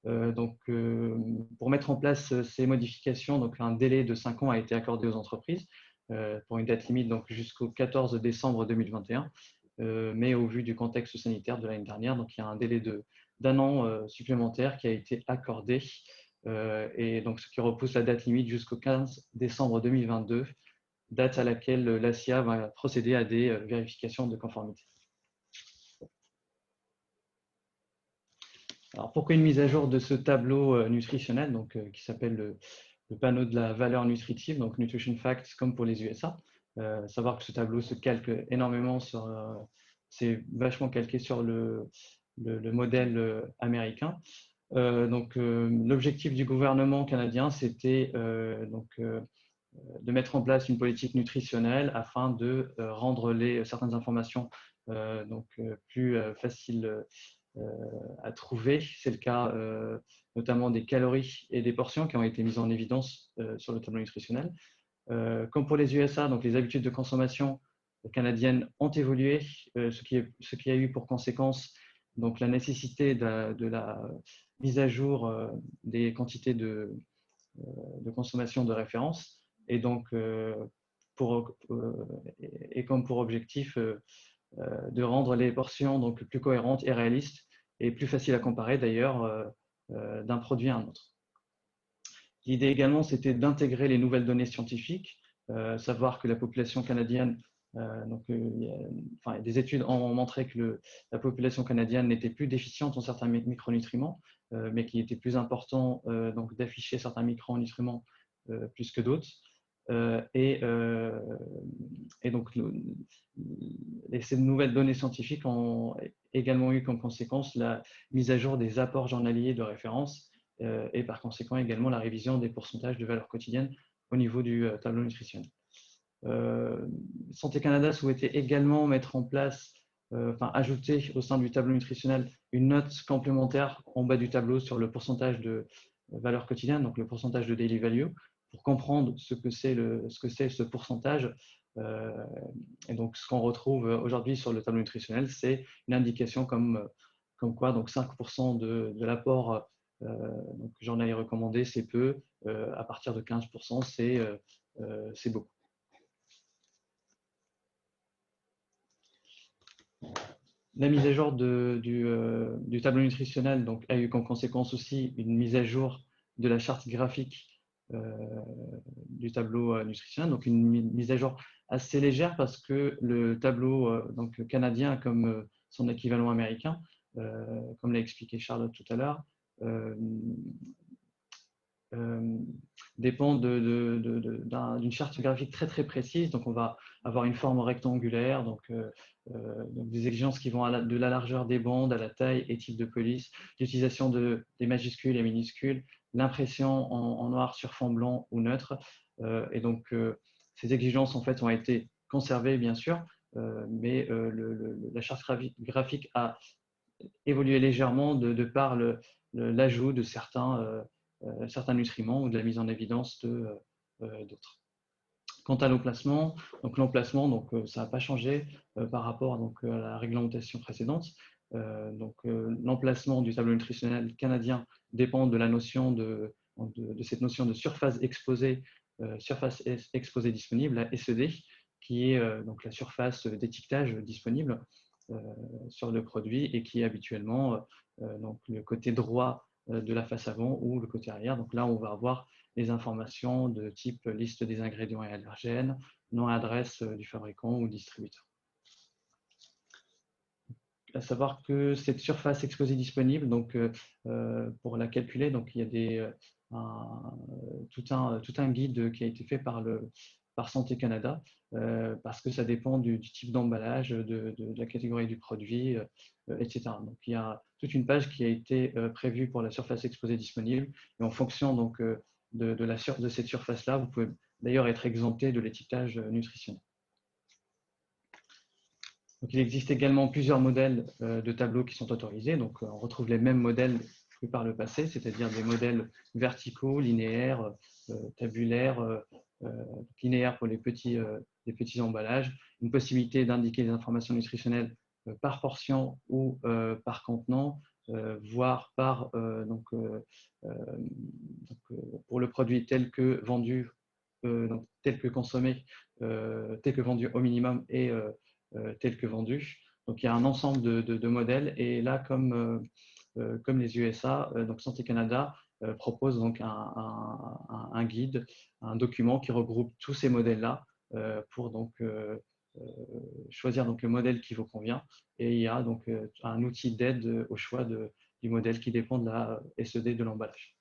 Pour mettre en place ces modifications, donc un délai de 5 ans a été accordé aux entreprises pour une date limite jusqu'au 14 décembre 2021. Mais au vu du contexte sanitaire de l'année dernière, donc il y a un délai d'1 an supplémentaire qui a été accordé, et donc ce qui repousse la date limite jusqu'au 15 décembre 2022, date à laquelle l'ASIA va procéder à des vérifications de conformité. Alors, pourquoi une mise à jour de ce tableau nutritionnel qui s'appelle le panneau de la valeur nutritive, donc Nutrition Facts, comme pour les USA. Savoir que ce tableau se calque énormément sur, c'est vachement calqué sur le modèle américain. L'objectif du gouvernement canadien, c'était de mettre en place une politique nutritionnelle afin de rendre certaines informations plus faciles à trouver. C'est le cas notamment des calories et des portions qui ont été mises en évidence sur le tableau nutritionnel. Comme pour les USA, donc les habitudes de consommation canadiennes ont évolué, ce qui a eu pour conséquence donc, la nécessité de la mise à jour des quantités de consommation de référence et donc comme pour objectif de rendre les portions donc, plus cohérentes et réalistes et plus faciles à comparer d'ailleurs d'un produit à un autre. L'idée également, c'était d'intégrer les nouvelles données scientifiques, savoir que la population canadienne, des études ont montré que la population canadienne n'était plus déficiente en certains micronutriments, mais qu'il était plus important d'afficher certains micronutriments plus que d'autres. Ces nouvelles données scientifiques ont également eu comme conséquence la mise à jour des apports journaliers de référence et par conséquent également la révision des pourcentages de valeur quotidienne au niveau du tableau nutritionnel. Santé Canada souhaitait également mettre en place, ajouter au sein du tableau nutritionnel une note complémentaire en bas du tableau sur le pourcentage de valeur quotidienne, donc le pourcentage de daily value, pour comprendre ce que c'est ce pourcentage. Et donc, ce qu'on retrouve aujourd'hui sur le tableau nutritionnel, c'est une indication comme quoi donc 5% de l'apport journalier recommandé, c'est peu. À partir de 15%, c'est beaucoup. La mise à jour du tableau nutritionnel donc, a eu comme conséquence aussi une mise à jour de la charte graphique du tableau nutritionnel, donc une mise à jour assez légère parce que le tableau donc, canadien, comme son équivalent américain, comme l'a expliqué Charlotte tout à l'heure, dépend d'une charte graphique très très précise. Donc on va avoir une forme rectangulaire, donc des exigences qui vont de la largeur des bandes à la taille et type de police, l'utilisation des majuscules et minuscules, l'impression en noir sur fond blanc ou neutre. Et donc ces exigences en fait ont été conservées bien sûr, mais la charte graphique a évolué légèrement de par l'ajout de certains nutriments ou de la mise en évidence d'autres. Quant à l'emplacement, ça n'a pas changé par rapport à la réglementation précédente. L'emplacement du tableau nutritionnel canadien dépend de la notion de cette notion de surface exposée disponible, la SED, qui est donc la surface d'étiquetage disponible sur le produit et qui est habituellement donc le côté droit de la face avant ou le côté arrière. Donc là, on va avoir les informations de type liste des ingrédients et allergènes, nom et adresse du fabricant ou distributeur. À savoir que cette surface exposée disponible, donc pour la calculer, donc il y a tout un guide qui a été fait par Santé Canada, parce que ça dépend du type d'emballage, de la catégorie du produit, etc. Donc il y a toute une page qui a été prévue pour la surface exposée disponible, et en fonction donc de cette surface-là, vous pouvez d'ailleurs être exempté de l'étiquetage nutritionnel. Donc, il existe également plusieurs modèles de tableaux qui sont autorisés. Donc, on retrouve les mêmes modèles que par le passé, c'est-à-dire des modèles verticaux, linéaires, tabulaires, linéaires pour les petits emballages, une possibilité d'indiquer des informations nutritionnelles par portion ou par contenant, voire par pour le produit tel que vendu, tel que consommé, tel que vendu au minimum et tel que vendu. Donc il y a un ensemble de modèles, et là, comme les USA, donc Santé Canada propose donc un guide, un document qui regroupe tous ces modèles-là pour donc choisir donc le modèle qui vous convient, et il y a donc un outil d'aide au choix du modèle qui dépend de la SED de l'emballage.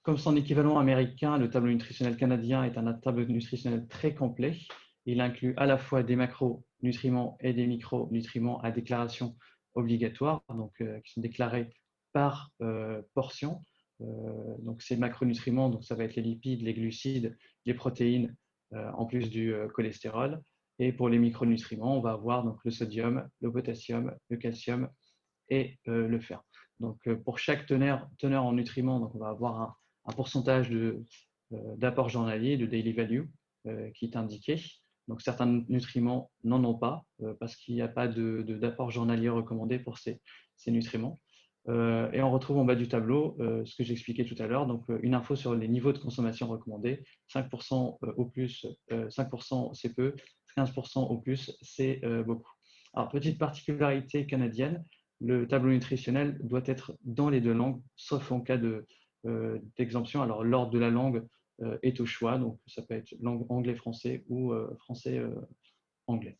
Comme son équivalent américain, le tableau nutritionnel canadien est un tableau nutritionnel très complet. Il inclut à la fois des macronutriments et des micronutriments à déclaration obligatoire, donc qui sont déclarés par portion. Donc ces macronutriments, donc ça va être les lipides, les glucides, les protéines, en plus du cholestérol. Et pour les micronutriments, on va avoir donc le sodium, le potassium, le calcium et le fer. Donc pour chaque teneur en nutriments, donc on va avoir un pourcentage d'apport journalier, de daily value, qui est indiqué. Donc certains nutriments n'en ont pas parce qu'il n'y a pas d'apport journalier recommandé pour ces nutriments. Et on retrouve en bas du tableau ce que j'expliquais tout à l'heure, donc une info sur les niveaux de consommation recommandés. 5% au plus, 5% c'est peu, 15% au plus c'est beaucoup. Alors petite particularité canadienne, le tableau nutritionnel doit être dans les deux langues, sauf en cas d'exemption. Alors l'ordre de la langue est au choix, donc ça peut être langue anglais-français ou français-anglais.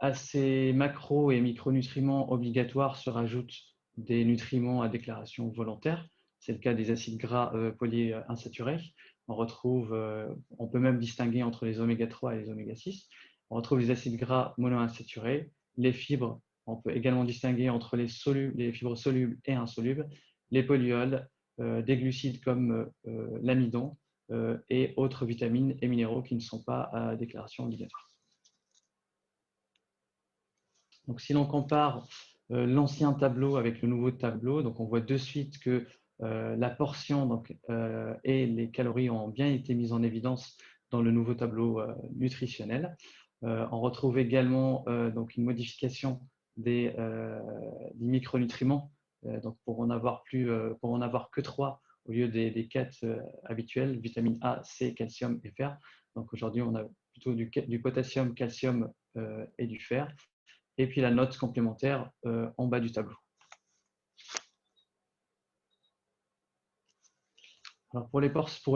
À ces macro- et micronutriments obligatoires se rajoutent des nutriments à déclaration volontaire. C'est le cas des acides gras polyinsaturés. On peut même distinguer entre les oméga 3 et les oméga 6. On retrouve les acides gras monoinsaturés, les fibres. On peut également distinguer entre les fibres solubles et insolubles, les polyols, des glucides comme l'amidon et autres vitamines et minéraux qui ne sont pas à déclaration obligatoire. Donc, si l'on compare l'ancien tableau avec le nouveau tableau, donc on voit de suite que La portion donc, et les calories ont bien été mises en évidence dans le nouveau tableau nutritionnel. On retrouve également donc une modification des micronutriments, donc pour en avoir que 3 au lieu des 4 habituels, vitamine A, C, calcium et fer. Donc aujourd'hui, on a plutôt du potassium, calcium et du fer. Et puis la note complémentaire en bas du tableau. Alors pour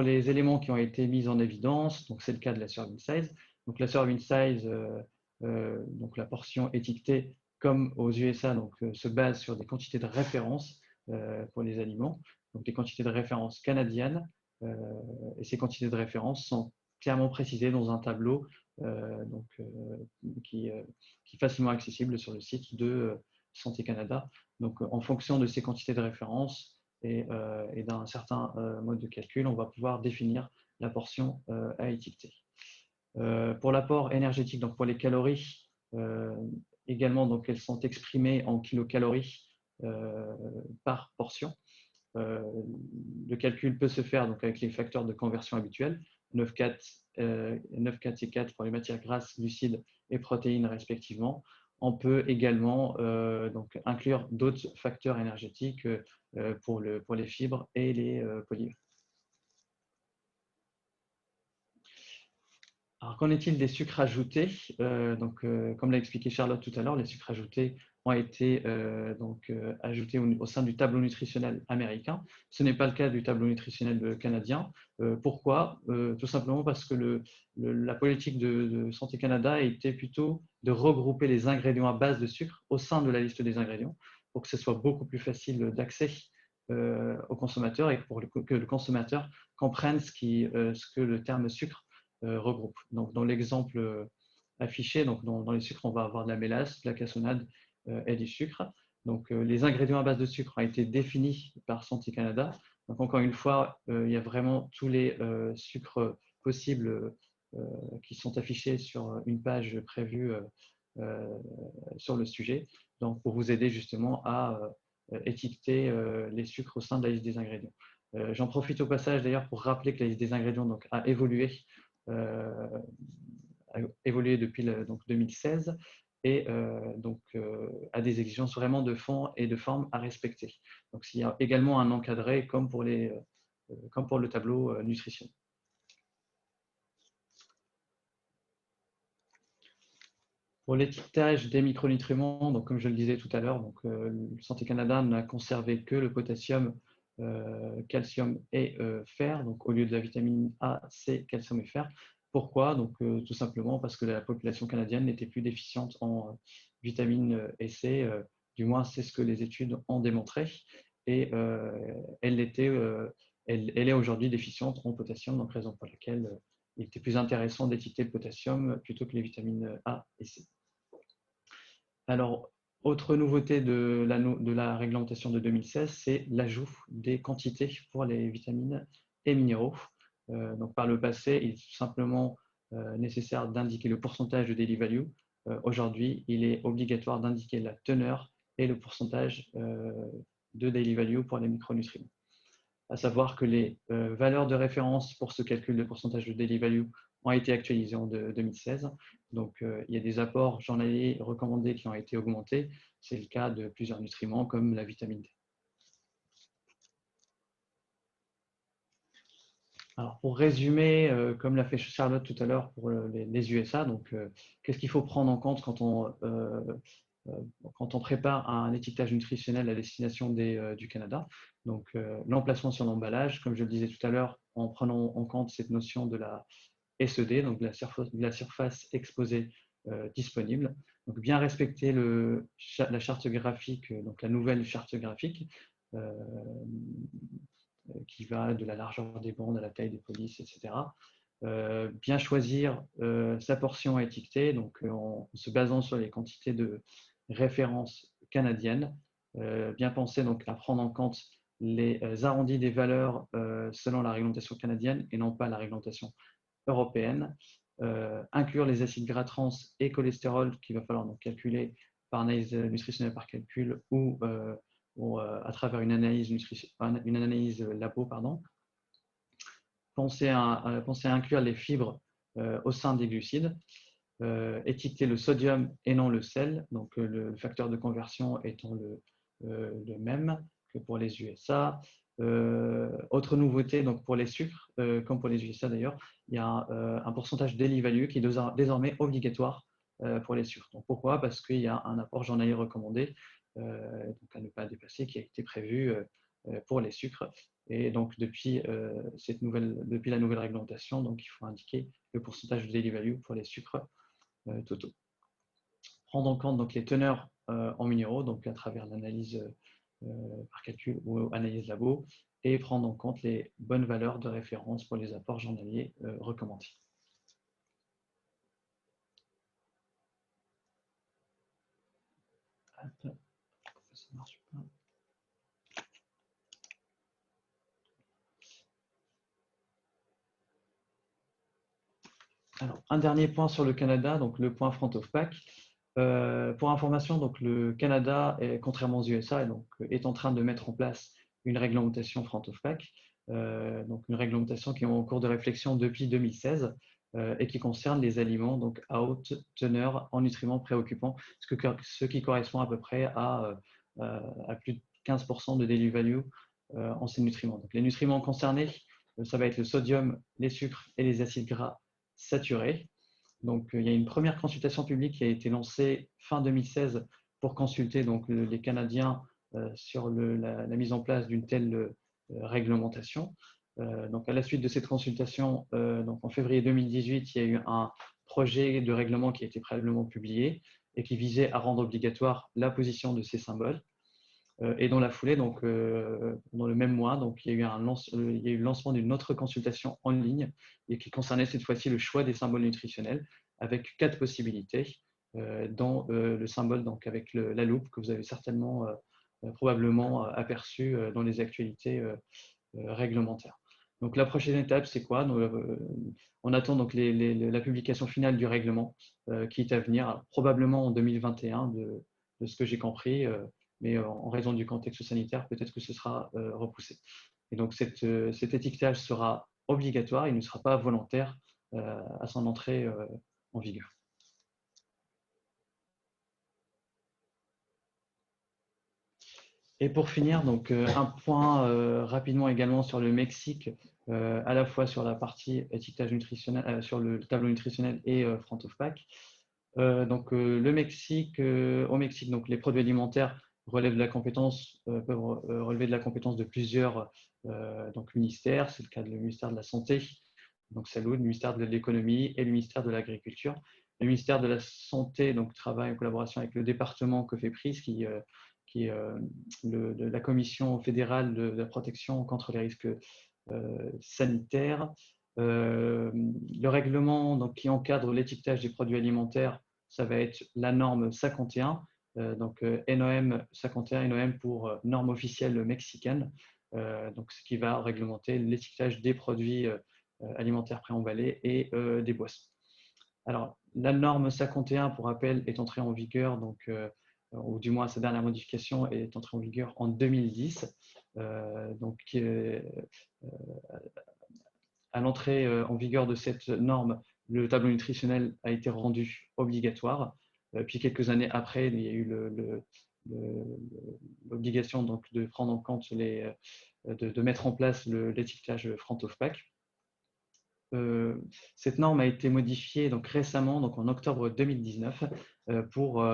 les éléments qui ont été mis en évidence, donc c'est le cas de la serving size. Donc la serving size, donc la portion étiquetée comme aux USA, donc se base sur des quantités de référence pour les aliments, donc des quantités de référence canadiennes, et ces quantités de référence sont clairement précisées dans un tableau qui est facilement accessible sur le site de Santé Canada. Donc en fonction de ces quantités de référence, et d'un certain mode de calcul, on va pouvoir définir la portion à étiqueter. Pour l'apport énergétique, donc pour les calories, également, donc elles sont exprimées en kilocalories par portion. Le calcul peut se faire donc avec les facteurs de conversion habituels, 9, 4 et 4 pour les matières grasses, glucides et protéines respectivement. On peut également donc inclure d'autres facteurs énergétiques pour les fibres et les polymères. Alors, qu'en est-il des sucres ajoutés? Comme l'a expliqué Charlotte tout à l'heure, les sucres ajoutés ont été ajoutés au sein du tableau nutritionnel américain. Ce n'est pas le cas du tableau nutritionnel canadien. Pourquoi? Tout simplement parce que la politique de Santé Canada était plutôt de regrouper les ingrédients à base de sucre au sein de la liste des ingrédients pour que ce soit beaucoup plus facile d'accès au consommateur et pour que le consommateur comprenne ce que le terme sucre regroupe. Donc, dans l'exemple affiché, donc dans les sucres, on va avoir de la mélasse, de la cassonade et du sucre. Donc, les ingrédients à base de sucre ont été définis par Santé Canada. Donc, encore une fois, il y a vraiment tous les sucres possibles qui sont affichés sur une page prévue sur le sujet, donc pour vous aider justement à étiqueter les sucres au sein de la liste des ingrédients. J'en profite au passage d'ailleurs pour rappeler que la liste des ingrédients donc, a évolué depuis 2016 et a des exigences vraiment de fond et de forme à respecter. Donc il y a également un encadré comme pour le tableau nutrition. Pour l'étiquetage des micronutriments, donc comme je le disais tout à l'heure, Santé Canada n'a conservé que le potassium, calcium et fer, donc au lieu de la vitamine A, C, calcium et fer. Pourquoi? Donc tout simplement parce que la population canadienne n'était plus déficiente en vitamine et C, du moins c'est ce que les études ont démontré, et elle est aujourd'hui déficiente en potassium, donc raison pour laquelle il était plus intéressant d'étiqueter le potassium plutôt que les vitamines A et C. Alors, autre nouveauté de la réglementation de 2016, c'est l'ajout des quantités pour les vitamines et minéraux. Donc, par le passé, il est tout simplement nécessaire d'indiquer le pourcentage de daily value. Aujourd'hui, il est obligatoire d'indiquer la teneur et le pourcentage de daily value pour les micronutriments. À savoir que les valeurs de référence pour ce calcul de pourcentage de daily value ont été actualisées en 2016. Donc, il y a des apports journaliers recommandés qui ont été augmentés. C'est le cas de plusieurs nutriments comme la vitamine D. Alors, pour résumer, comme l'a fait Charlotte tout à l'heure pour les USA, qu'est-ce qu'il faut prendre en compte quand on prépare un étiquetage nutritionnel à destination du Canada? Donc, l'emplacement sur l'emballage, comme je le disais tout à l'heure, en prenant en compte cette notion de la SED, donc de la surface exposée disponible. Donc, bien respecter la charte graphique, donc la nouvelle charte graphique, qui va de la largeur des bandes à la taille des polices, etc. Bien choisir sa portion à étiqueter, donc en se basant sur les quantités de référence canadiennes. Bien penser donc à prendre en compte les arrondis des valeurs selon la réglementation canadienne et non pas la réglementation européenne. Inclure les acides gras trans et cholestérol qu'il va falloir donc calculer par analyse nutritionnelle par calcul ou à travers une analyse, labo. Pensez à inclure les fibres au sein des glucides. Étiqueter le sodium et non le sel, donc le facteur de conversion étant le même que pour les USA. Autre nouveauté, donc pour les sucres, comme pour les USA d'ailleurs, il y a un pourcentage daily value qui est désormais obligatoire pour les sucres. Donc pourquoi? Parce qu'il y a un apport journalier recommandé, donc à ne pas dépasser, qui a été prévu pour les sucres. Et donc depuis la nouvelle réglementation, donc il faut indiquer le pourcentage de daily value pour les sucres totaux. Prendre en compte donc les teneurs en minéraux, donc à travers l'analyse par calcul ou analyse labo, et prendre en compte les bonnes valeurs de référence pour les apports journaliers recommandés. Ça marche pas. Alors, un dernier point sur le Canada, donc le point front of pack. Pour information, donc le Canada, contrairement aux USA, est en train de mettre en place une réglementation front of pack, donc une réglementation qui est en cours de réflexion depuis 2016 et qui concerne les aliments donc à haute teneur en nutriments préoccupants, ce qui correspond à peu près à plus de 15% de daily value en ces nutriments. Donc, les nutriments concernés, ça va être le sodium, les sucres et les acides gras saturés. Donc, il y a une première consultation publique qui a été lancée fin 2016 pour consulter donc, les Canadiens sur la mise en place d'une telle réglementation. Donc, à la suite de cette consultation, donc en février 2018, il y a eu un projet de règlement qui a été préalablement publié et qui visait à rendre obligatoire la position de ces symboles. Et dans la foulée, donc, dans le même mois, donc, il y a eu le lancement d'une autre consultation en ligne et qui concernait cette fois-ci le choix des symboles nutritionnels avec 4 possibilités, dont le symbole donc, avec la loupe que vous avez certainement probablement aperçu dans les actualités réglementaires. Donc la prochaine étape, c'est quoi? On attend donc la publication finale du règlement qui est à venir, probablement en 2021 de ce que j'ai compris. Mais en raison du contexte sanitaire, peut-être que ce sera repoussé. Et donc cet étiquetage sera obligatoire, il ne sera pas volontaire à son entrée en vigueur. Et pour finir, donc un point rapidement également sur le Mexique, à la fois sur la partie étiquetage nutritionnel, sur le tableau nutritionnel et front of pack. Donc le Mexique, au Mexique, donc les produits alimentaires peuvent relever de la compétence de plusieurs donc ministères. C'est le cas du ministère de la Santé, donc Salud, le ministère de l'Économie et le ministère de l'Agriculture. Le ministère de la Santé donc, travaille en collaboration avec le département COFEPRIS, qui est de la Commission fédérale de la protection contre les risques sanitaires. Le règlement donc, qui encadre l'étiquetage des produits alimentaires, ça va être la norme 51, donc NOM 51, NOM pour norme officielle mexicaine, donc ce qui va réglementer l'étiquetage des produits alimentaires préemballés et des boissons. Alors, la norme 51, pour rappel, est entrée en vigueur, donc, ou du moins sa dernière modification est entrée en vigueur en 2010. Donc, à l'entrée en vigueur de cette norme, le tableau nutritionnel a été rendu obligatoire. Puis quelques années après, il y a eu l'obligation donc de prendre en compte de mettre en place l'étiquetage front of pack. Cette norme a été modifiée donc récemment, donc en octobre 2019, pour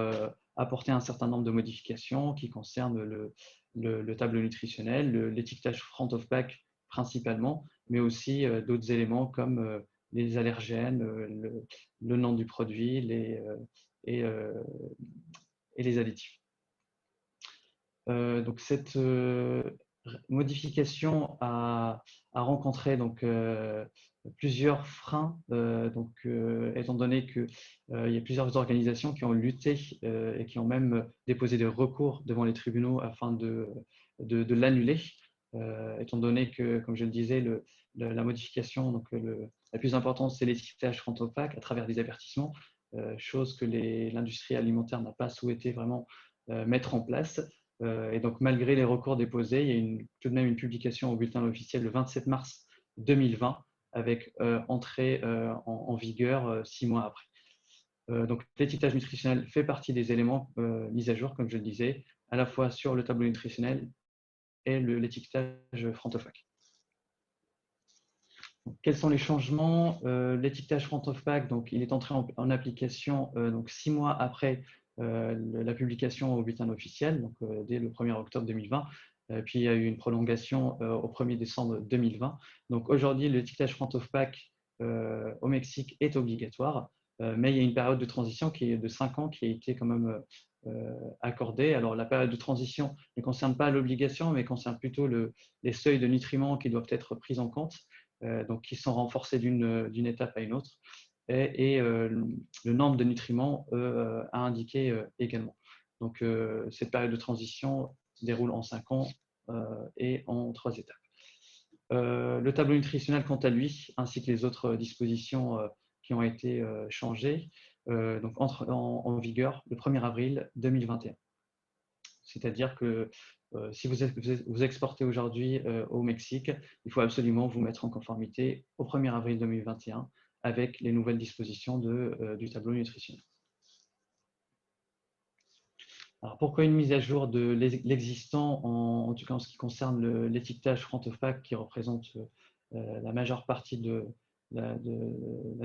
apporter un certain nombre de modifications qui concernent le tableau nutritionnel, l'étiquetage front of pack principalement, mais aussi d'autres éléments comme les allergènes, le nom du produit et les additifs. Donc cette modification a rencontré donc, plusieurs freins, étant donné qu'il y a plusieurs organisations qui ont lutté et qui ont même déposé des recours devant les tribunaux afin de l'annuler, étant donné que, comme je le disais, la modification, donc la plus importante, c'est l'étiquetage front of pack à travers des avertissements, chose que l'industrie alimentaire n'a pas souhaité vraiment mettre en place. Et donc, malgré les recours déposés, il y a tout de même une publication au bulletin officiel le 27 mars 2020 avec entrée en vigueur 6 mois après. Donc, l'étiquetage nutritionnel fait partie des éléments mis à jour, comme je le disais, à la fois sur le tableau nutritionnel et l'étiquetage front-of-pack. Quels sont les changements? L'étiquetage front-of-pack, il est entré en application 6 mois après la publication au bulletin officiel, dès le 1er octobre 2020. Puis il y a eu une prolongation au 1er décembre 2020. Donc aujourd'hui, l'étiquetage front-of-pack au Mexique est obligatoire, mais il y a une période de transition qui est de 5 ans qui a été quand même accordée. Alors la période de transition ne concerne pas l'obligation, mais concerne plutôt les seuils de nutriments qui doivent être pris en compte. Donc qui sont renforcés d'une étape à une autre, et le nombre de nutriments à indiquer également. Donc cette période de transition se déroule en 5 ans et en 3 étapes. Le tableau nutritionnel, quant à lui, ainsi que les autres dispositions qui ont été changées, entre en vigueur le 1er avril 2021. C'est-à-dire que si vous exportez aujourd'hui au Mexique, il faut absolument vous mettre en conformité au 1er avril 2021 avec les nouvelles dispositions du tableau nutritionnel. Alors, pourquoi une mise à jour de l'existant, en tout cas en ce qui concerne l'étiquetage front-of-pack qui représente la majeure partie de la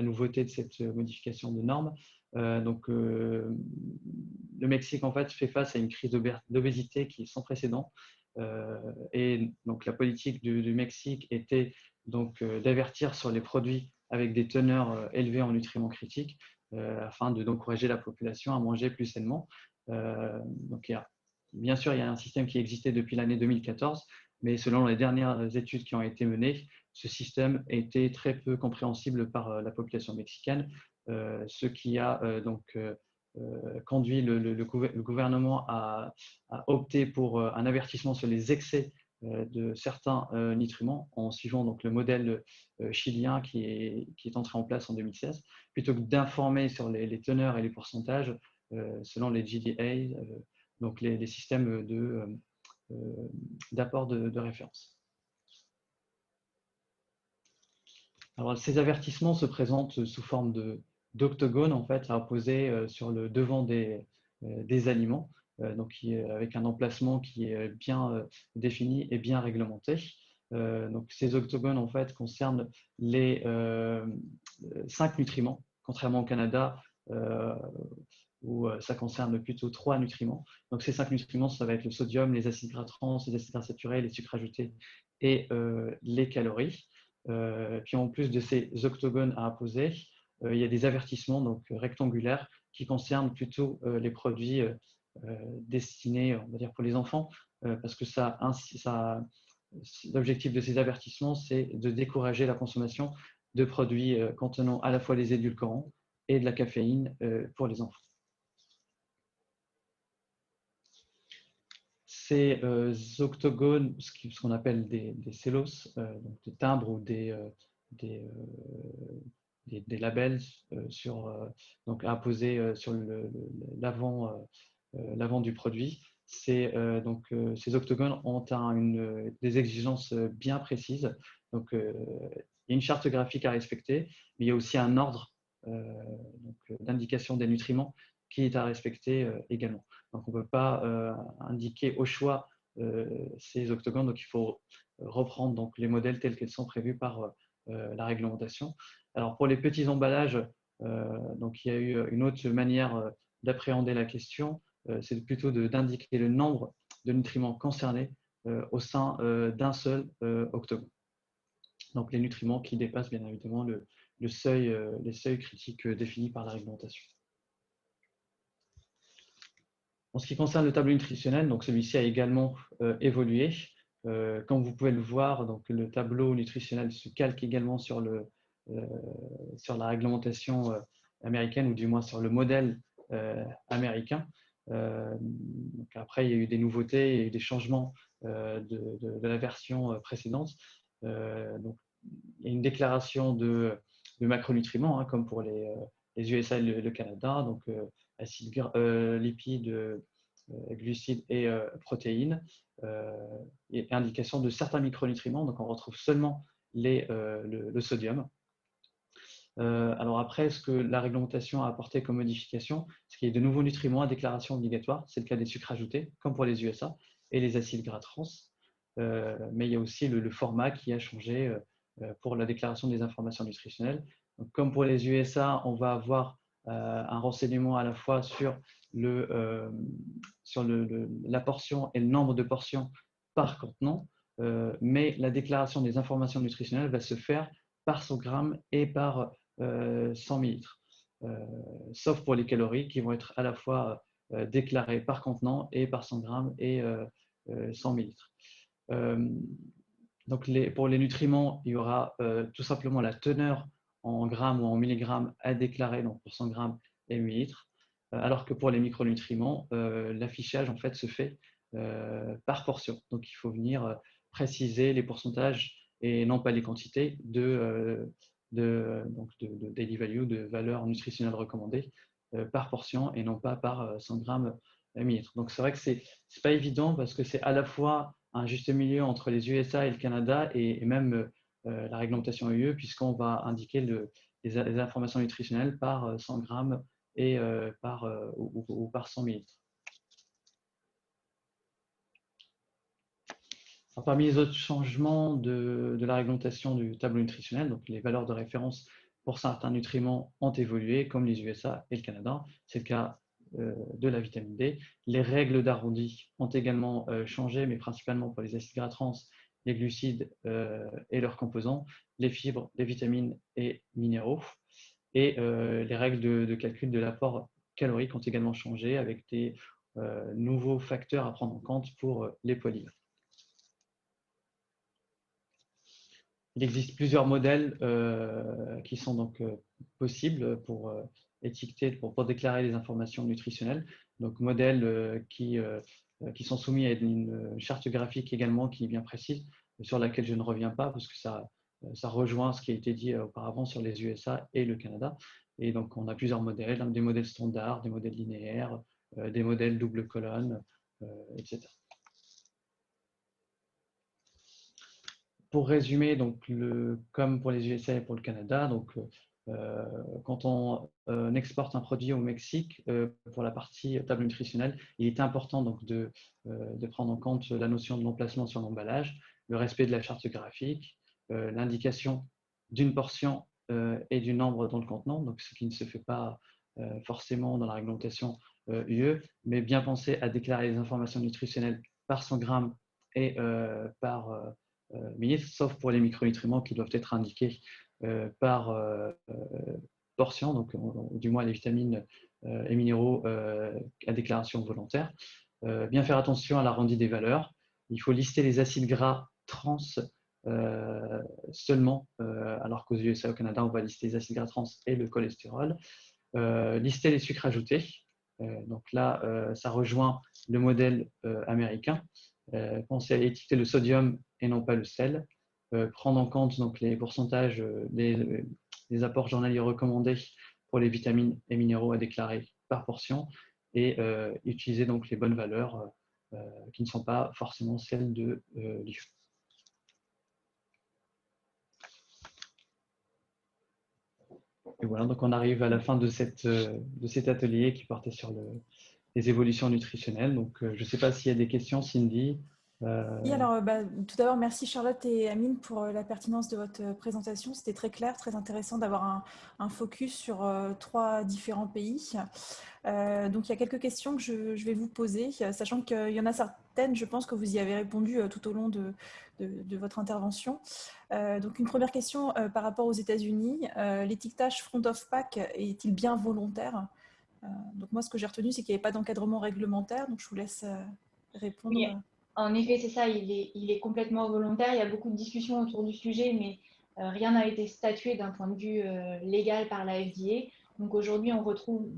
nouveauté de cette modification de normes. Le Mexique en fait fait face à une crise d'obésité qui est sans précédent, et donc la politique du Mexique était d'avertir sur les produits avec des teneurs élevées en nutriments critiques afin d'encourager la population à manger plus sainement. Bien sûr, il y a un système qui existait depuis l'année 2014, mais selon les dernières études qui ont été menées, ce système était très peu compréhensible par la population mexicaine, ce qui a conduit le gouvernement à opter pour un avertissement sur les excès de certains nutriments en suivant le modèle chilien qui est entré en place en 2016, plutôt que d'informer sur les teneurs et les pourcentages selon les GDA, donc les systèmes d'apport de référence. Alors, ces avertissements se présentent sous forme d'octogones, en fait, à poser sur le devant des aliments, avec un emplacement qui est bien défini et bien réglementé. Donc, ces octogones, en fait, concernent les 5 nutriments, contrairement au Canada, où ça concerne plutôt 3 nutriments. Donc, ces 5 nutriments, ça va être le sodium, les acides gras trans, les acides gras saturés, les sucres ajoutés et les calories. Puis en plus de ces octogones à apposer, il y a des avertissements rectangulaires qui concernent plutôt les produits destinés, on va dire, pour les enfants, parce que l'objectif de ces avertissements, c'est de décourager la consommation de produits contenant à la fois les édulcorants et de la caféine pour les enfants. Ces octogones, ce qu'on appelle des cellos, des timbres ou des labels apposés sur l'avant du produit. Ces octogones ont des exigences bien précises. Donc, il y a une charte graphique à respecter, mais il y a aussi un ordre d'indication des nutriments qui est à respecter également. Donc, on ne peut pas indiquer au choix ces octogones, donc il faut reprendre les modèles tels qu'ils sont prévus par la réglementation. Alors, pour les petits emballages, il y a eu une autre manière d'appréhender la question, c'est plutôt d'indiquer le nombre de nutriments concernés au sein d'un seul octogone. Donc, les nutriments qui dépassent bien évidemment les seuils critiques définis par la réglementation. En ce qui concerne le tableau nutritionnel, celui-ci a également évolué. Comme vous pouvez le voir, le tableau nutritionnel se calque également sur la réglementation américaine, ou du moins sur le modèle américain. Après, il y a eu des nouveautés, il y a eu des changements de la version précédente. Il y a une déclaration de macronutriments, comme pour les USA et le Canada, acides lipides, glucides et protéines, et indication de certains micronutriments. Donc, on retrouve seulement le sodium. Alors après, ce que la réglementation a apporté comme modification, c'est qu'il y a de nouveaux nutriments à déclaration obligatoire. C'est le cas des sucres ajoutés, comme pour les USA, et les acides gras trans. Mais il y a aussi le format qui a changé pour la déclaration des informations nutritionnelles. Donc, comme pour les USA, on va avoir un renseignement à la fois sur la portion et le nombre de portions par contenant, mais la déclaration des informations nutritionnelles va se faire par 100 grammes et par 100 millilitres, sauf pour les calories qui vont être à la fois déclarées par contenant et par 100 grammes et 100 millilitres. Donc pour les nutriments, il y aura tout simplement la teneur en grammes ou en milligrammes à déclarer, donc pour 100 grammes et millilitres, alors que pour les micronutriments, l'affichage en fait se fait par portion. Donc il faut venir préciser les pourcentages et non pas les quantités de daily value, de valeur nutritionnelle recommandée par portion et non pas par 100 grammes millilitres. Donc c'est vrai que c'est pas évident parce que c'est à la fois un juste milieu entre les USA et le Canada et même la réglementation UE, puisqu'on va indiquer les informations nutritionnelles par 100 grammes et ou par 100 millilitres. Alors, parmi les autres changements de la réglementation du tableau nutritionnel, donc les valeurs de référence pour certains nutriments ont évolué, comme les USA et le Canada. C'est le cas de la vitamine D. Les règles d'arrondi ont également changé, mais principalement pour les acides gras trans, les glucides et leurs composants, les fibres, les vitamines et minéraux. Et les règles de calcul de l'apport calorique ont également changé avec des nouveaux facteurs à prendre en compte pour les polymères. Il existe plusieurs modèles qui sont donc possibles pour étiqueter, pour déclarer les informations nutritionnelles. Donc modèles qui sont soumis à une charte graphique également qui est bien précise, sur laquelle je ne reviens pas parce que ça rejoint ce qui a été dit auparavant sur les USA et le Canada. Et donc on a plusieurs modèles, des modèles standards, des modèles linéaires, des modèles double colonne, etc. Pour résumer, donc comme pour les USA et pour le Canada, donc, quand on exporte un produit au Mexique, pour la partie table nutritionnelle, il est important donc, de prendre en compte la notion de l'emplacement sur l'emballage, le respect de la charte graphique, l'indication d'une portion et du nombre dans le contenant, donc ce qui ne se fait pas forcément dans la réglementation UE, mais bien penser à déclarer les informations nutritionnelles par 100 grammes et par millilitres, sauf pour les micronutriments qui doivent être indiqués par portion, donc du moins les vitamines et minéraux à déclaration volontaire. Bien faire attention à l'arrondi des valeurs. Il faut lister les acides gras trans seulement, alors qu'aux USA et au Canada, on va lister les acides gras trans et le cholestérol. Lister les sucres ajoutés. Donc là, ça rejoint le modèle américain. Pensez à étiqueter le sodium et non pas le sel. Prendre en compte donc, les pourcentages, les apports journaliers recommandés pour les vitamines et minéraux à déclarer par portion et utiliser donc les bonnes valeurs qui ne sont pas forcément celles de l'IFE. Et voilà, donc on arrive à la fin de cet atelier qui portait sur les évolutions nutritionnelles. Donc je ne sais pas s'il y a des questions, Cindy. Oui, alors tout d'abord, merci Charlotte et Amine pour la pertinence de votre présentation. C'était très clair, très intéressant d'avoir un focus sur 3 différents pays. Donc, il y a quelques questions que je vais vous poser, sachant qu'il y en a certaines, je pense que vous y avez répondu tout au long de votre intervention. Donc, une première question par rapport aux États-Unis. L'étiquetage front of pack est-il bien volontaire? Donc, moi, ce que j'ai retenu, c'est qu'il n'y avait pas d'encadrement réglementaire. Donc, je vous laisse répondre. Oui. En effet, c'est ça, il est complètement volontaire. Il y a beaucoup de discussions autour du sujet, mais rien n'a été statué d'un point de vue légal par la FDA. Donc aujourd'hui, on retrouve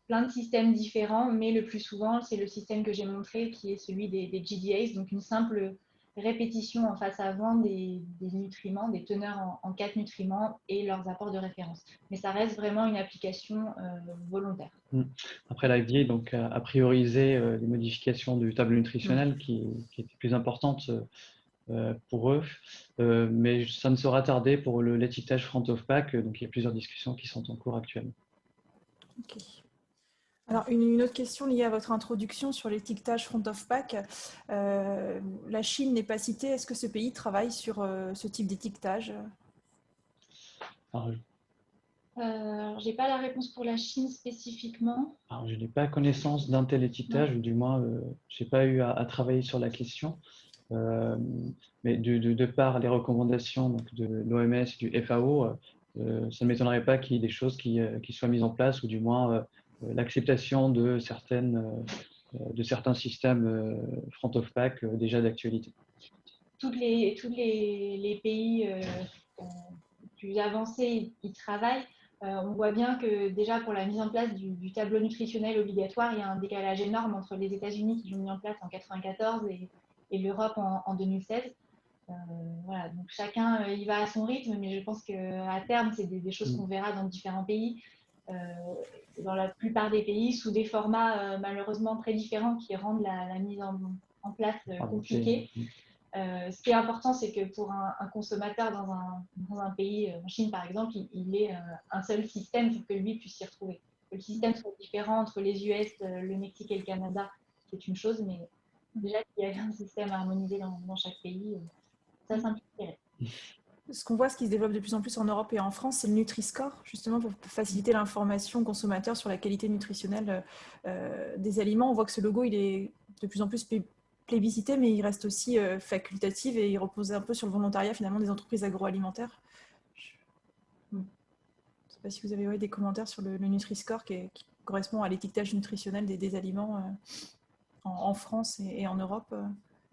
plein de systèmes différents, mais le plus souvent, c'est le système que j'ai montré qui est celui des GDAs, donc une simple répétition en face avant des nutriments, des teneurs en 4 nutriments et leurs apports de référence. Mais ça reste vraiment une application volontaire. Après, l'FDA donc, a priorisé les modifications du tableau nutritionnel qui étaient plus importantes pour eux, mais ça ne sera tardé pour l'étiquetage front of pack, donc il y a plusieurs discussions qui sont en cours actuellement. Ok. Alors, une autre question liée à votre introduction sur l'étiquetage front of pack. La Chine n'est pas citée. Est-ce que ce pays travaille sur ce type d'étiquetage? Alors, je n'ai pas la réponse pour la Chine spécifiquement. Alors, je n'ai pas connaissance d'un tel étiquetage, ou du moins, je n'ai pas eu à travailler sur la question. Mais de par les recommandations donc, de l'OMS et du FAO, ça ne m'étonnerait pas qu'il y ait des choses qui soient mises en place, ou du moins l'acceptation de certains systèmes front of pack déjà d'actualité. Tous les pays plus avancés y travaillent. On voit bien que déjà pour la mise en place du tableau nutritionnel obligatoire, il y a un décalage énorme entre les États-Unis qui l'ont mis en place en 1994 et l'Europe en 2016. Voilà, donc chacun y va à son rythme, mais je pense qu'à terme, c'est des choses qu'on verra dans différents pays. Dans la plupart des pays, sous des formats malheureusement très différents qui rendent la mise en place compliquée. Ce qui est important, c'est que pour un consommateur dans un pays, en Chine par exemple, il ait un seul système pour que lui puisse s'y retrouver. Que le système soit différent entre les US, le Mexique et le Canada, c'est une chose, mais déjà qu'il y ait un système harmonisé dans chaque pays, ça simplifierait. Ce qu'on voit, ce qui se développe de plus en plus en Europe et en France, c'est le Nutri-Score, justement pour faciliter l'information aux consommateurs sur la qualité nutritionnelle des aliments. On voit que ce logo, il est de plus en plus plébiscité, mais il reste aussi facultatif et il repose un peu sur le volontariat finalement des entreprises agroalimentaires. Je ne sais pas si vous avez des commentaires sur le Nutri-Score qui correspond à l'étiquetage nutritionnel des aliments en France et en Europe.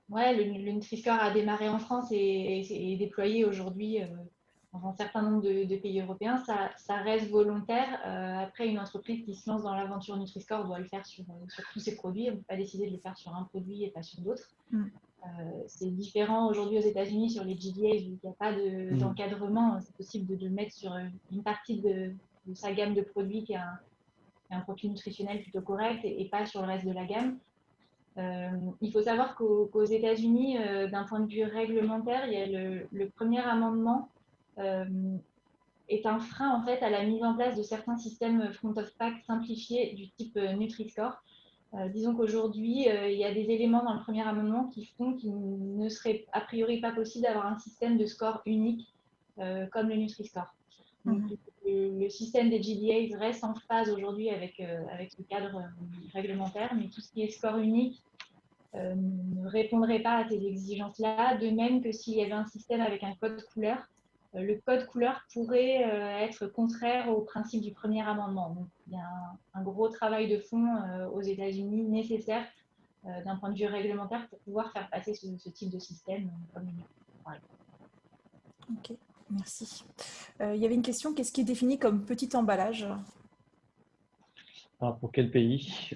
Ouais, le Nutri-Score a démarré en France et est déployé aujourd'hui dans un certain nombre de pays européens. Ça reste volontaire. Après, une entreprise qui se lance dans l'aventure Nutri-Score doit le faire sur tous ses produits. On ne peut pas décider de le faire sur un produit et pas sur d'autres. C'est différent aujourd'hui aux États-Unis sur les GDA, il n'y a pas d'encadrement. C'est possible de le mettre sur une partie de sa gamme de produits qui a un profil nutritionnel plutôt correct et pas sur le reste de la gamme. Il faut savoir qu'aux États-Unis, d'un point de vue réglementaire, il y a le premier amendement est un frein en fait à la mise en place de certains systèmes front of pack simplifiés du type Nutri-Score. Disons qu'aujourd'hui, il y a des éléments dans le premier amendement qui font qu'il ne serait a priori pas possible d'avoir un système de score unique comme le Nutri-Score. Donc, le système des GDAs reste en phase aujourd'hui avec ce cadre réglementaire, mais tout ce qui est score unique ne répondrait pas à ces exigences-là, de même que s'il y avait un système avec un code couleur, le code couleur pourrait être contraire au principe du premier amendement. Donc, il y a un gros travail de fond aux États-Unis nécessaire d'un point de vue réglementaire pour pouvoir faire passer ce type de système comme une. Voilà. Ok, merci. Il y avait une question, qu'est-ce qui est défini comme petit emballage? Alors, pour quel pays?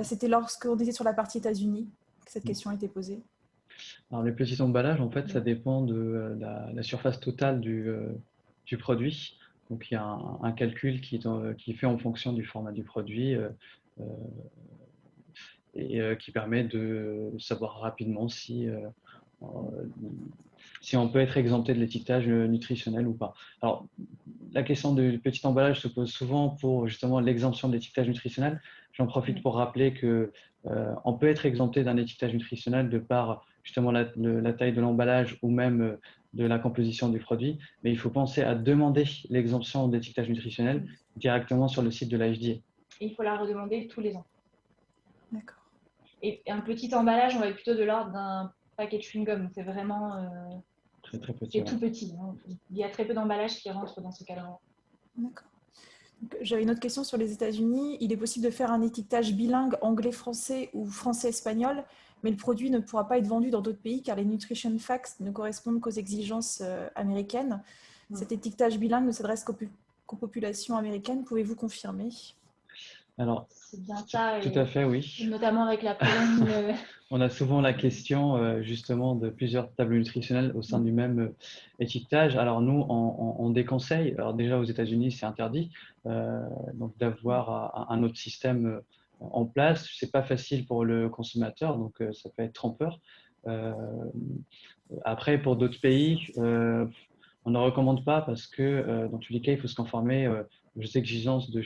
C'était lorsqu'on était sur la partie États-Unis que cette question a été posée. Alors, les petits emballages, en fait, ça dépend de la surface totale du produit. Donc, il y a un calcul qui est fait en fonction du format du produit et qui permet de savoir rapidement si on peut être exempté de l'étiquetage nutritionnel ou pas. Alors, la question du petit emballage se pose souvent pour justement l'exemption de l'étiquetage nutritionnel. J'en profite pour rappeler qu'on peut être exempté d'un étiquetage nutritionnel de par justement la taille de l'emballage ou même de la composition du produit, mais il faut penser à demander l'exemption d'étiquetage nutritionnel directement sur le site de la FDA. Et il faut la redemander tous les ans. D'accord. Et un petit emballage, on va être plutôt de l'ordre d'un paquet de chewing-gum. C'est vraiment très petit. C'est tout petit. Hein. Il y a très peu d'emballages qui rentrent dans ce cadre-là. D'accord. J'avais une autre question sur les États-Unis. Il est possible de faire un étiquetage bilingue anglais-français ou français-espagnol, mais le produit ne pourra pas être vendu dans d'autres pays car les nutrition facts ne correspondent qu'aux exigences américaines. Cet étiquetage bilingue ne s'adresse qu'aux populations américaines. Pouvez-vous confirmer? Alors, C'est bien ça, tout à fait, oui. notamment avec la Pologne. On a souvent la question justement de plusieurs tableaux nutritionnels au sein du même étiquetage. Alors nous, on déconseille. Alors déjà aux États-Unis, c'est interdit donc d'avoir un autre système en place. C'est pas facile pour le consommateur, donc ça peut être trompeur. Euh, Après, pour d'autres pays, on ne recommande pas parce que dans tous les cas, il faut se conformer aux exigences de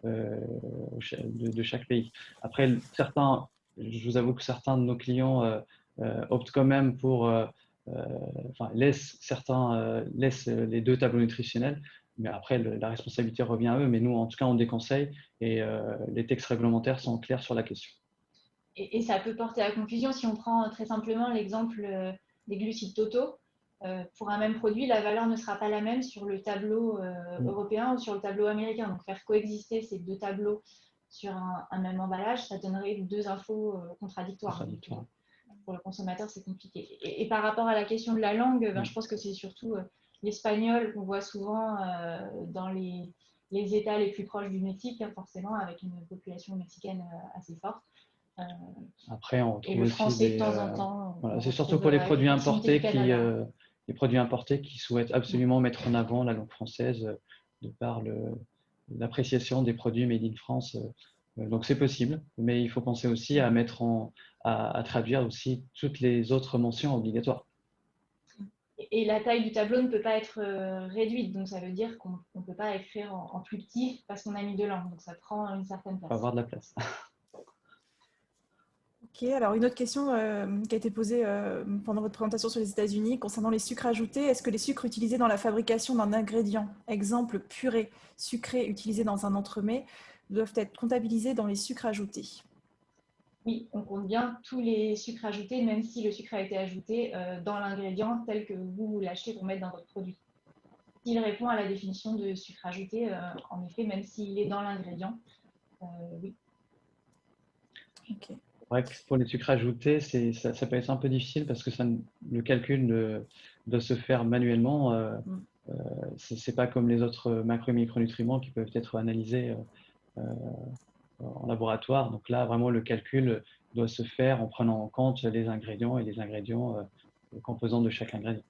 de chaque pays. Après, certains, je vous avoue que certains de nos clients optent quand même pour, enfin, laissent les deux tableaux nutritionnels, mais après, la responsabilité revient à eux. Mais nous, en tout cas, on déconseille et les textes réglementaires sont clairs sur la question. Et ça peut porter à confusion si on prend très simplement l'exemple des glucides totaux. Pour un même produit, la valeur ne sera pas la même sur le tableau européen ou sur le tableau américain. Donc, faire coexister ces deux tableaux sur un même emballage, ça donnerait deux infos contradictoires. Donc, pour le consommateur, c'est compliqué. Et par rapport à la question de la langue, je pense que c'est surtout l'espagnol qu'on voit souvent dans les États les plus proches du Mexique, forcément, avec une population mexicaine assez forte. Après, on Et trouve le aussi français, de temps en temps. voilà, c'est surtout pour les produits importés qui souhaitent absolument mettre en avant la langue française de par l'appréciation des produits made in France. Donc c'est possible, mais il faut penser aussi à à traduire aussi toutes les autres mentions obligatoires. Et la taille du tableau ne peut pas être réduite, donc ça veut dire qu'on ne peut pas écrire en plus petit parce qu'on a mis deux langues, donc ça prend une certaine place. Il faut avoir de la place. Ok, alors une autre question qui a été posée pendant votre présentation sur les États-Unis concernant les sucres ajoutés. Est-ce que les sucres utilisés dans la fabrication d'un ingrédient, exemple purée sucrée utilisée dans un entremets, doivent être comptabilisés dans les sucres ajoutés? Oui, on compte bien tous les sucres ajoutés, même si le sucre a été ajouté dans l'ingrédient tel que vous l'achetez pour mettre dans votre produit. S'il répond à la définition de sucre ajouté, en effet, même s'il est dans l'ingrédient, oui. Ok. Vrai que pour les sucres ajoutés, ça peut être un peu difficile parce que le calcul doit se faire manuellement. C'est pas comme les autres macro et micronutriments qui peuvent être analysés en laboratoire. Donc là, vraiment, le calcul doit se faire en prenant en compte les ingrédients et les ingrédients composants de chaque ingrédient.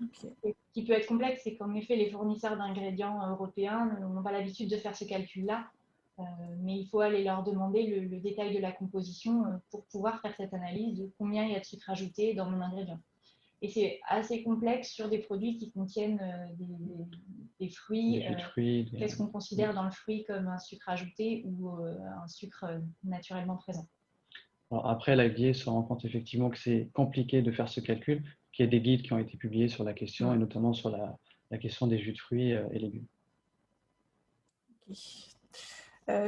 Okay. Ce qui peut être complexe, c'est qu'en effet, les fournisseurs d'ingrédients européens n'ont pas l'habitude de faire ce calcul-là, mais il faut aller leur demander le détail de la composition pour pouvoir faire cette analyse de combien il y a de sucre ajouté dans mon ingrédient. Et c'est assez complexe sur des produits qui contiennent des fruits. Qu'est-ce qu'on considère dans le fruit comme un sucre ajouté ou un sucre naturellement présent? Alors après, l'FDA se rend compte effectivement que c'est compliqué de faire ce calcul, qu'il y a des guides qui ont été publiés sur la question, et notamment sur la question des jus de fruits et légumes. Okay.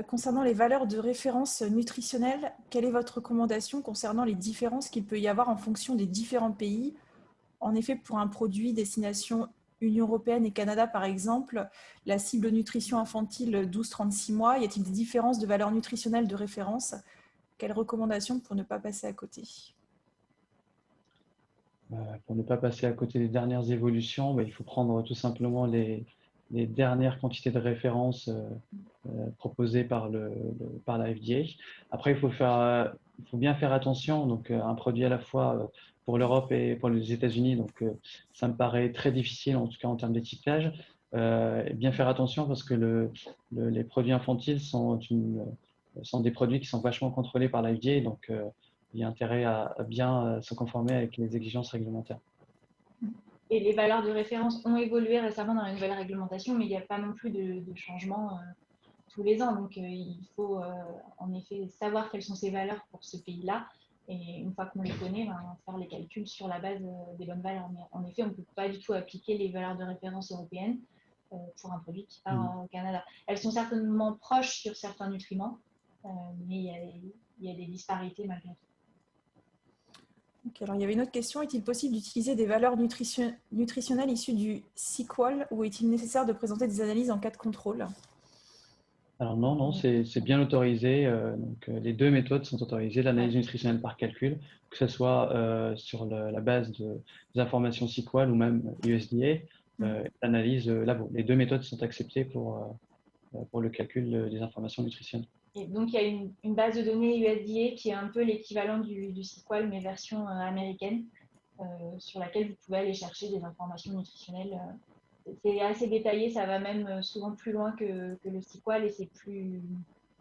Concernant les valeurs de référence nutritionnelles, quelle est votre recommandation concernant les différences qu'il peut y avoir en fonction des différents pays? En effet, pour un produit destination Union européenne et Canada, par exemple, la cible nutrition infantile 12-36 mois, y a-t-il des différences de valeurs nutritionnelles de référence? Quelles recommandations pour ne pas passer à côté? Pour ne pas passer à côté des dernières évolutions, il faut prendre tout simplement les dernières quantités de référence proposées par la FDA. Après, il faut bien faire attention. Donc, un produit à la fois pour l'Europe et pour les États-Unis, donc ça me paraît très difficile, en tout cas en termes d'étiquetage. Bien faire attention parce que les produits infantiles sont des produits qui sont vachement contrôlés par la FDA. Donc, il y a intérêt à bien se conformer avec les exigences réglementaires. Et les valeurs de référence ont évolué récemment dans la nouvelle réglementation, mais il n'y a pas non plus de changement tous les ans. Donc, il faut en effet savoir quelles sont ces valeurs pour ce pays-là. Et une fois qu'on les connaît, faire les calculs sur la base des bonnes valeurs. Mais en effet, on ne peut pas du tout appliquer les valeurs de référence européennes pour un produit qui part au Canada. Elles sont certainement proches sur certains nutriments, mais il y a des disparités malgré tout. Okay, alors, il y avait une autre question. Est-il possible d'utiliser des valeurs nutritionnelles issues du SQL ou est-il nécessaire de présenter des analyses en cas de contrôle? Alors non, c'est bien autorisé. Donc, les deux méthodes sont autorisées, l'analyse nutritionnelle par calcul, que ce soit sur la base des informations SQL ou même USDA, l'analyse labo. Les deux méthodes sont acceptées pour pour le calcul des informations nutritionnelles. Et donc, il y a une base de données USDA qui est un peu l'équivalent du SQL, mais version américaine, sur laquelle vous pouvez aller chercher des informations nutritionnelles. C'est assez détaillé, ça va même souvent plus loin que le SQL et c'est plus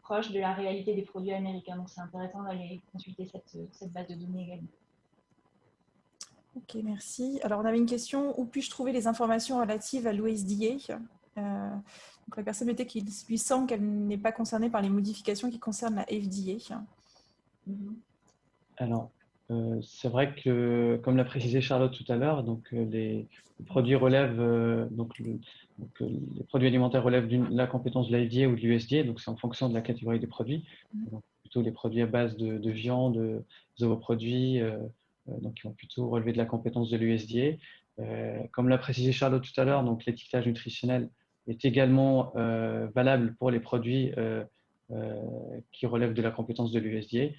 proche de la réalité des produits américains. Donc, c'est intéressant d'aller consulter cette base de données également. Ok, merci. Alors, on avait une question. Où puis-je trouver les informations relatives à l'USDA? Donc, la personne mettait qu'il lui semble qu'elle n'est pas concernée par les modifications qui concernent la FDA. Alors, c'est vrai que, comme l'a précisé Charlotte tout à l'heure, donc les produits relèvent, les produits alimentaires relèvent de la compétence de la FDA ou de l'USDA, donc c'est en fonction de la catégorie des produits. Donc, plutôt les produits à base de viande, de zooproduits, donc ils vont plutôt relever de la compétence de l'USDA. Comme l'a précisé Charlotte tout à l'heure, donc l'étiquetage nutritionnel est également valable pour les produits qui relèvent de la compétence de l'USDA.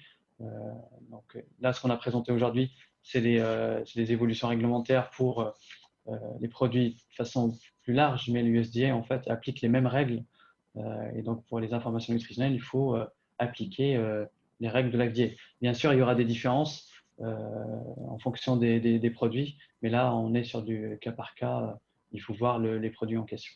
Donc là, ce qu'on a présenté aujourd'hui, c'est des évolutions réglementaires pour les produits de façon plus large, mais l'USDA en fait applique les mêmes règles. Et donc pour les informations nutritionnelles, il faut appliquer les règles de l'FDA. Bien sûr, il y aura des différences en fonction des produits, mais là, on est sur du cas par cas. Il faut voir les produits en question.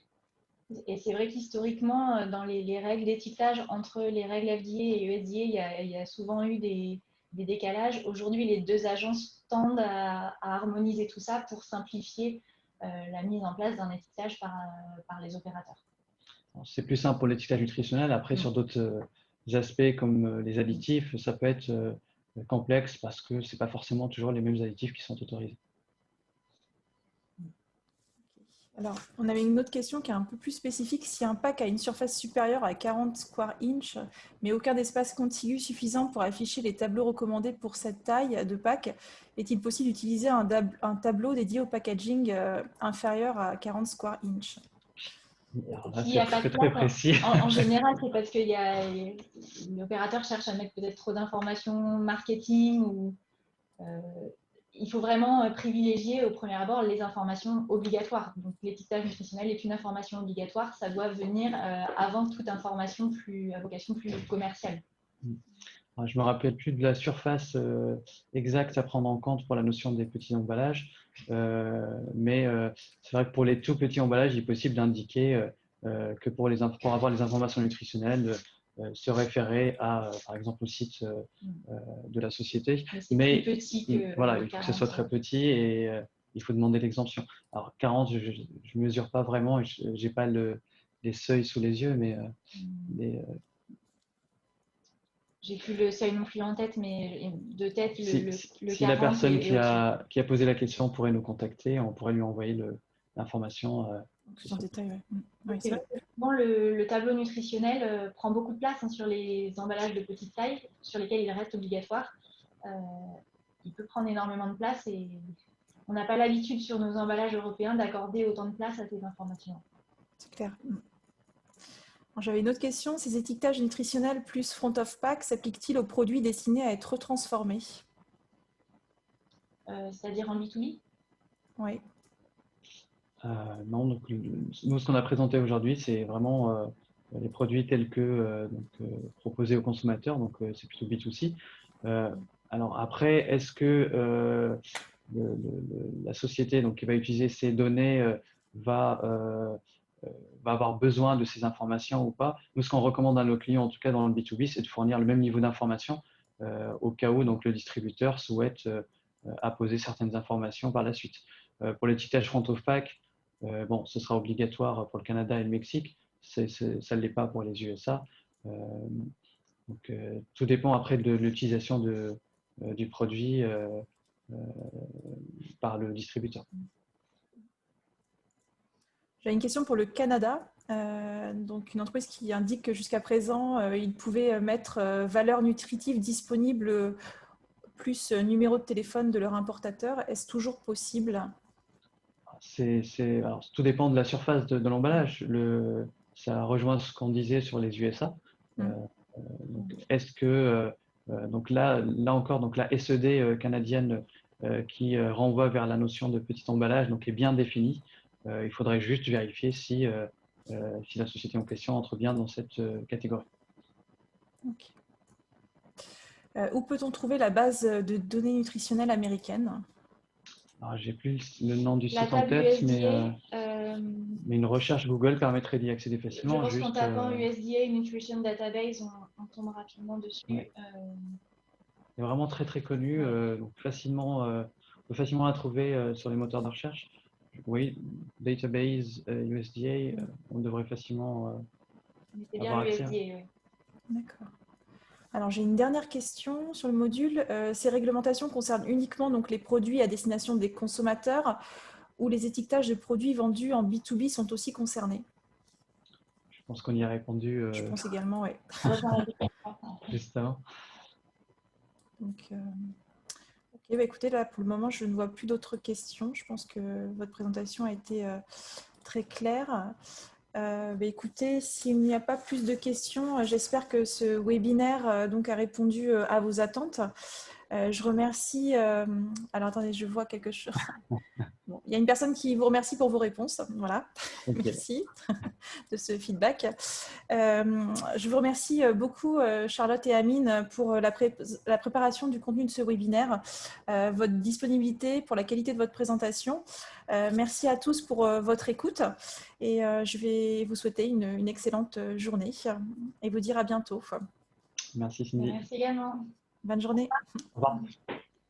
Et c'est vrai qu'historiquement, dans les règles d'étiquetage entre les règles FDA et USDA, il y a souvent eu des décalages. Aujourd'hui, les deux agences tendent à harmoniser tout ça pour simplifier la mise en place d'un étiquetage par les opérateurs. C'est plus simple pour l'étiquetage nutritionnel. Après, sur d'autres aspects comme les additifs, ça peut être complexe parce que ce n'est pas forcément toujours les mêmes additifs qui sont autorisés. Alors, on avait une autre question qui est un peu plus spécifique. Si un pack a une surface supérieure à 40 square inch, mais aucun espace contigu suffisant pour afficher les tableaux recommandés pour cette taille de pack, est-il possible d'utiliser un tableau dédié au packaging inférieur à 40 square inch? S'il n'y a pas de très place, précis. en général, c'est parce que l'opérateur cherche à mettre peut-être trop d'informations marketing ou il faut vraiment privilégier au premier abord les informations obligatoires. Donc, l'étiquetage nutritionnel est une information obligatoire. Ça doit venir avant toute information à vocation plus commerciale. Je ne me rappelle plus de la surface exacte à prendre en compte pour la notion des petits emballages, mais c'est vrai que pour les tout petits emballages, il est possible d'indiquer que pour avoir les informations nutritionnelles, se référer à, par exemple, au site de la société. Mais plus petit que voilà, il faut que ce soit très petit et il faut demander l'exemption. Alors 40, je ne mesure pas vraiment, je n'ai pas les seuils sous les yeux, mais j'ai plus le seuil non plus en tête, mais de tête, le 40 si la personne qui a posé la question pourrait nous contacter, on pourrait lui envoyer l'information. En détail, oui. C'est vrai que souvent, le tableau nutritionnel prend beaucoup de place sur les emballages de petite taille, sur lesquels il reste obligatoire. Il peut prendre énormément de place et on n'a pas l'habitude sur nos emballages européens d'accorder autant de place à ces informations. C'est clair. J'avais une autre question. Ces étiquetages nutritionnels plus front of pack s'appliquent-ils aux produits destinés à être transformés? C'est-à-dire en B2B? Oui. Non, donc, nous, ce qu'on a présenté aujourd'hui, c'est vraiment les produits tels que proposés aux consommateurs, donc c'est plutôt B2C. Alors après, est-ce que la société donc, qui va utiliser ces données va avoir besoin de ces informations ou pas? Nous, ce qu'on recommande à nos clients, en tout cas dans le B2B, c'est de fournir le même niveau d'information au cas où donc, le distributeur souhaite apposer certaines informations par la suite. Pour l'étiquetage front of pack, bon, ce sera obligatoire pour le Canada et le Mexique, ça ne l'est pas pour les USA. Donc, tout dépend après de l'utilisation du produit par le distributeur. J'ai une question pour le Canada. Donc, une entreprise qui indique que jusqu'à présent, ils pouvaient mettre valeur nutritive disponible plus numéro de téléphone de leur importateur. Est-ce toujours possible? Alors, tout dépend de la surface de l'emballage. Ça rejoint ce qu'on disait sur les USA. Est-ce que donc là encore, donc la SED canadienne qui renvoie vers la notion de petit emballage donc est bien définie. Il faudrait juste vérifier si si la société en question entre bien dans cette catégorie. Okay. Où peut-on trouver la base de données nutritionnelles américaine? J'ai plus le nom du La site en table tête, USDA, mais une recherche Google permettrait d'y accéder facilement. Je pense qu'en tapant USDA Nutrition Database, on tombe rapidement dessus. Ouais. C'est vraiment très très connu, donc on peut facilement la trouver sur les moteurs de recherche. Oui, database USDA, on devrait facilement avoir accès. USDA, oui. D'accord. Alors, j'ai une dernière question sur le module. Ces réglementations concernent uniquement donc, les produits à destination des consommateurs ou les étiquetages de produits vendus en B2B sont aussi concernés? Je pense qu'on y a répondu. Je pense également, oui. Justement. Donc, ok, bah, écoutez, là, pour le moment, je ne vois plus d'autres questions. Je pense que votre présentation a été très claire. Écoutez, s'il n'y a pas plus de questions, j'espère que ce webinaire donc, a répondu à vos attentes. Je remercie. Alors, attendez, je vois quelque chose. Bon, il y a une personne qui vous remercie pour vos réponses. Voilà, okay. Merci de ce feedback. Je vous remercie beaucoup, Charlotte et Amine, pour la préparation du contenu de ce webinaire, votre disponibilité, pour la qualité de votre présentation. Merci à tous pour votre écoute et je vais vous souhaiter une excellente journée et vous dire à bientôt. Merci Cindy. Merci également. Bonne journée. Au revoir.